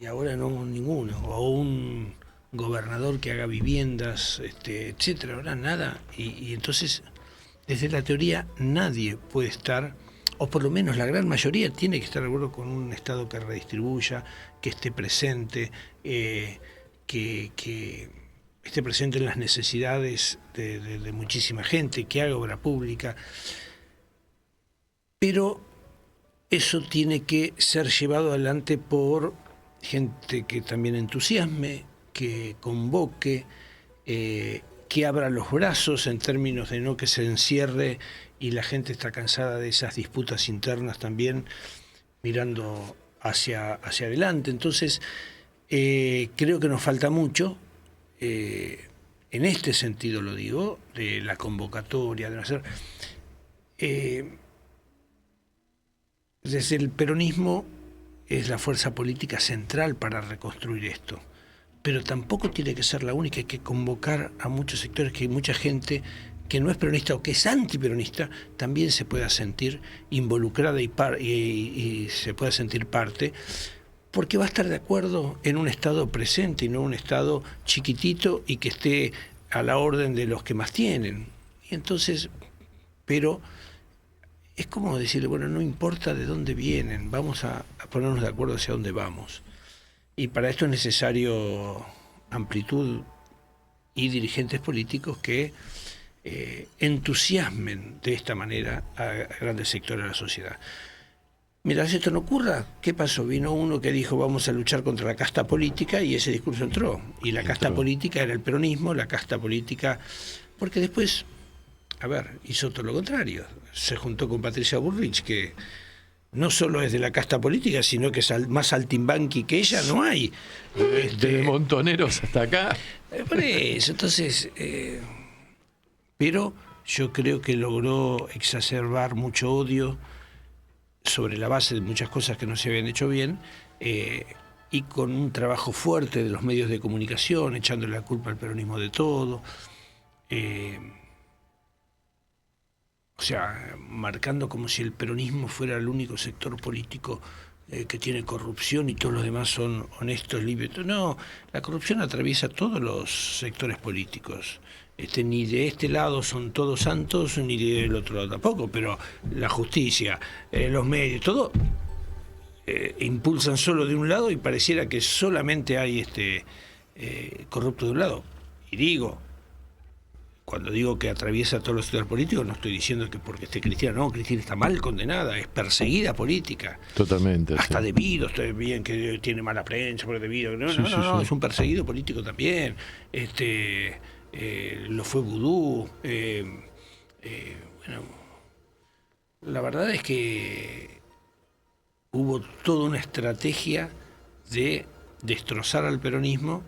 y ahora no ninguno, o un gobernador que haga viviendas, etcétera, ahora nada, y entonces desde la teoría nadie puede estar, o por lo menos la gran mayoría tiene que estar de acuerdo con un Estado que redistribuya, que esté presente, que esté presente en las necesidades de muchísima gente, que haga obra pública, pero eso tiene que ser llevado adelante por gente que también entusiasme, que convoque, que abra los brazos en términos de no que se encierre y la gente está cansada de esas disputas internas también, mirando hacia adelante. Entonces, creo que nos falta mucho, en este sentido lo digo, de la convocatoria, de hacer... desde el peronismo es la fuerza política central para reconstruir esto, pero tampoco tiene que ser la única, hay que convocar a muchos sectores, que hay mucha gente que no es peronista o que es antiperonista, también se pueda sentir involucrada y se pueda sentir parte, porque va a estar de acuerdo en un Estado presente y no un Estado chiquitito y que esté a la orden de los que más tienen. Y entonces, pero es como decirle, bueno, no importa de dónde vienen, vamos a ponernos de acuerdo hacia dónde vamos. Y para esto es necesario amplitud y dirigentes políticos que entusiasmen de esta manera a grandes sectores de la sociedad. Mira, si esto no ocurra, ¿qué pasó? Vino uno que dijo vamos a luchar contra la casta política y ese discurso entró. Y la casta política era el peronismo, la casta política... Porque después, hizo todo lo contrario. Se juntó con Patricia Bullrich, que no solo es de la casta política, sino que es más saltimbanqui que ella, no hay. De Montoneros hasta acá. Por eso, entonces, pero yo creo que logró exacerbar mucho odio sobre la base de muchas cosas que no se habían hecho bien, y con un trabajo fuerte de los medios de comunicación, echándole la culpa al peronismo de todo. O sea, marcando como si el peronismo fuera el único sector político que tiene corrupción y todos los demás son honestos, limpios. No, la corrupción atraviesa todos los sectores políticos. Ni de este lado son todos santos, ni del otro lado tampoco, pero la justicia, los medios, todo impulsan solo de un lado y pareciera que solamente hay corrupto de un lado. Y digo, cuando digo que atraviesa todos los sectores políticos, no estoy diciendo que porque esté Cristina, no, Cristina está mal condenada, es perseguida política. Totalmente. Hasta sí. Debido, estoy bien que tiene mala prensa por Debido. No, Sí, sí, no, sí. es un perseguido político también. Lo fue Vudú. Bueno, la verdad es que hubo toda una estrategia de destrozar al peronismo,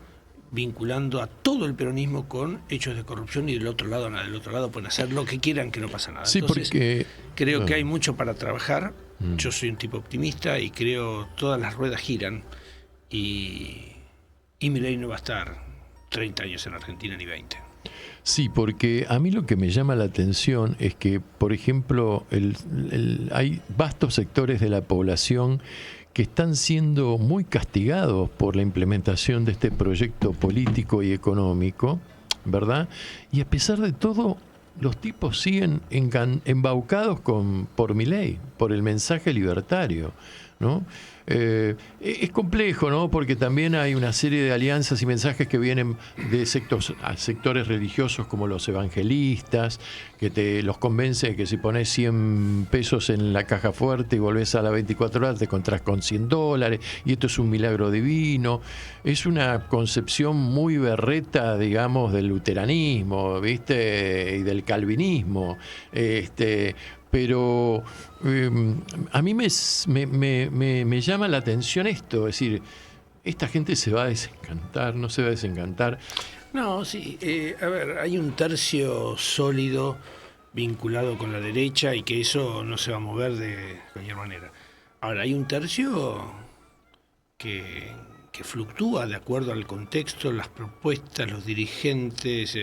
vinculando a todo el peronismo con hechos de corrupción, y del otro lado pueden hacer lo que quieran, que no pasa nada. Sí, Entonces, porque creo que hay mucho para trabajar. Yo soy un tipo optimista y creo todas las ruedas giran, y Milei no va a estar 30 años en Argentina ni 20. Sí, porque a mí lo que me llama la atención es que, por ejemplo, hay vastos sectores de la población que están siendo muy castigados por la implementación de este proyecto político y económico, ¿verdad? Y a pesar de todo, los tipos siguen embaucados por Milei, por el mensaje libertario, ¿no? Es complejo, ¿no? Porque también hay una serie de alianzas y mensajes que vienen de sectores religiosos como los evangelistas, que te los convence de que si pones 100 pesos en la caja fuerte y volvés a las 24 horas te encontrás con $100 y esto es un milagro divino. Es una concepción muy berreta, digamos, del luteranismo, ¿viste? Y del calvinismo. Pero a mí me llama la atención esto, es decir, esta gente se va a desencantar, no se va a desencantar. No, sí, a ver, hay un tercio sólido vinculado con la derecha y que eso no se va a mover de cualquier manera. Ahora, hay un tercio que fluctúa de acuerdo al contexto, las propuestas, los dirigentes,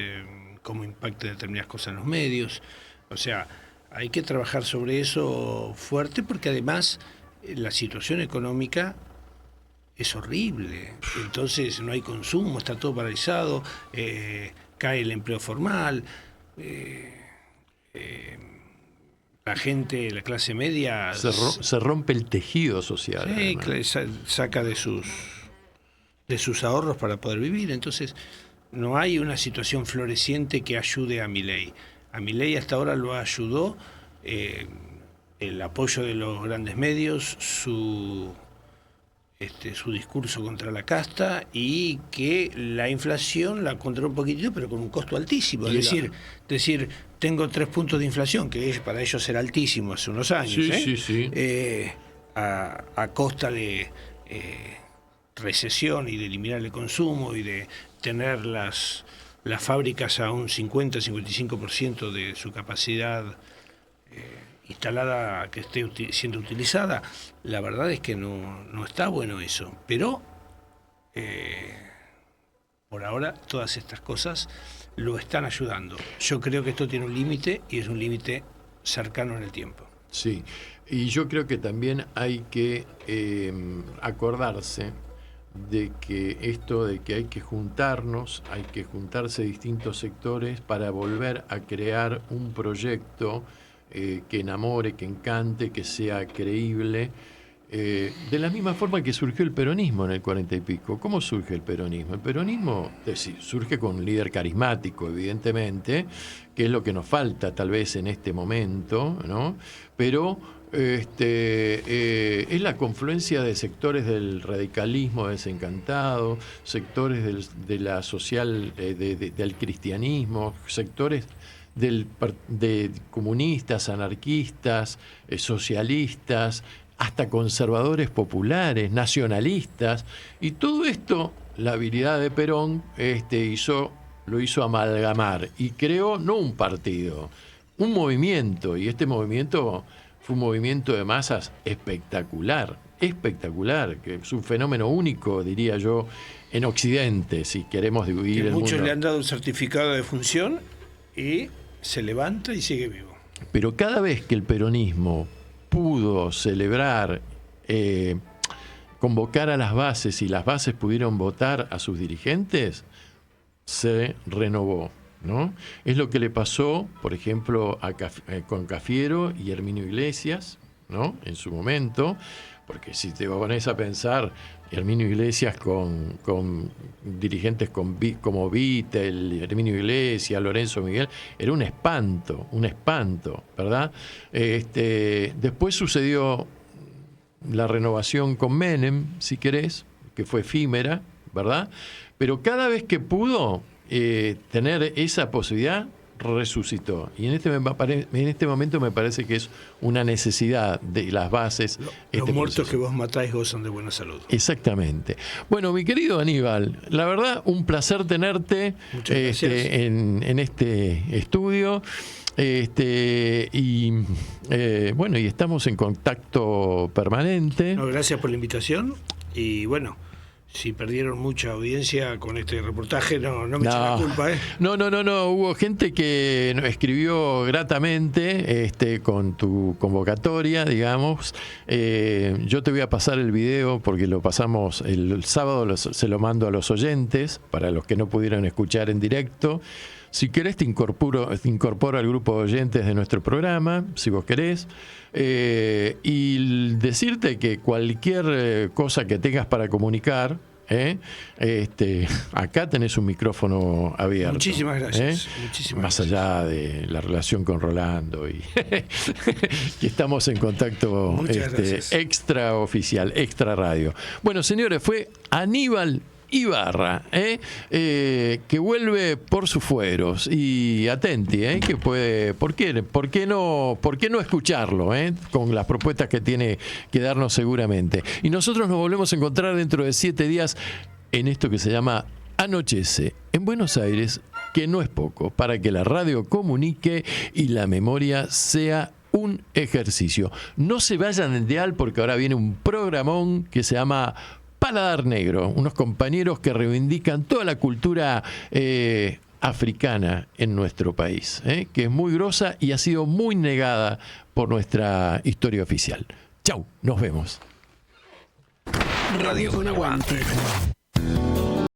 cómo impactan determinadas cosas en los medios. O sea, hay que trabajar sobre eso fuerte, porque además la situación económica es horrible. Entonces no hay consumo, está todo paralizado, cae el empleo formal, la gente, la clase media... Se rompe el tejido social. Sí, saca de sus ahorros para poder vivir. Entonces no hay una situación floreciente que ayude a Milei. A Milei hasta ahora lo ayudó el apoyo de los grandes medios, su discurso contra la casta, y que la inflación la controló un poquitito, pero con un costo altísimo. Es decir, tengo 3 puntos de inflación, que para ellos era altísimo hace unos años, sí. A costa de recesión y de eliminar el consumo y de tener las fábricas a un 50-55% de su capacidad instalada, que esté siendo utilizada. La verdad es que no está bueno eso, pero por ahora todas estas cosas lo están ayudando. Yo creo que esto tiene un límite, y es un límite cercano en el tiempo. Sí, y yo creo que también hay que acordarse de que hay que juntarse distintos sectores para volver a crear un proyecto que enamore, que encante, que sea creíble, de la misma forma que surgió el peronismo en el 40 y pico. ¿Cómo surge el peronismo? El peronismo surge con un líder carismático, evidentemente, que es lo que nos falta tal vez en este momento, ¿no? Pero es la confluencia de sectores del radicalismo desencantado, sectores de la social, del cristianismo, sectores de comunistas, anarquistas, socialistas, hasta conservadores populares, nacionalistas, y todo esto, la habilidad de Perón lo hizo amalgamar y creó no un partido, un movimiento, y este movimiento fue un movimiento de masas espectacular, que es un fenómeno único, diría yo, en Occidente, si queremos dividir el mundo. Muchos le han dado un certificado de función y se levanta y sigue vivo. Pero cada vez que el peronismo pudo celebrar, convocar a las bases y las bases pudieron votar a sus dirigentes, se renovó, ¿no? Es lo que le pasó, por ejemplo, con Cafiero y Herminio Iglesias, ¿no? En su momento, porque si te pones a pensar, Herminio Iglesias con dirigentes como Vittel, Herminio Iglesias, Lorenzo Miguel, era un espanto, ¿verdad? Después sucedió la renovación con Menem, si querés, que fue efímera, ¿verdad? Pero cada vez que pudo tener esa posibilidad, resucitó. Y en este momento me parece que es una necesidad de las bases. Los muertos que vos matáis gozan de buena salud. Exactamente. Bueno, mi querido Aníbal, la verdad, un placer tenerte en este estudio. Y estamos en contacto permanente. No, gracias por la invitación. Y bueno, si perdieron mucha audiencia con este reportaje, no me echen la culpa, ¿eh? No, hubo gente que nos escribió gratamente con tu convocatoria, digamos. Yo te voy a pasar el video porque lo pasamos el sábado, se lo mando a los oyentes, para los que no pudieron escuchar en directo. Si querés te incorporo al grupo de oyentes de nuestro programa, si vos querés. Y decirte que cualquier cosa que tengas para comunicar, acá tenés un micrófono abierto. Muchísimas gracias. Más allá de la relación con Rolando y que estamos en contacto extraoficial, extra radio. Bueno, señores, fue Aníbal Ibarra, que vuelve por sus fueros, y atenti, que puede, ¿por qué no escucharlo, con las propuestas que tiene que darnos seguramente? Y nosotros nos volvemos a encontrar dentro de 7 días en esto que se llama Anochece en Buenos Aires, que no es poco, para que la radio comunique y la memoria sea un ejercicio. No se vayan del dial, porque ahora viene un programón que se llama Paladar Negro, unos compañeros que reivindican toda la cultura africana en nuestro país, que es muy grosa y ha sido muy negada por nuestra historia oficial. Chau, nos vemos. Radio con Aguante.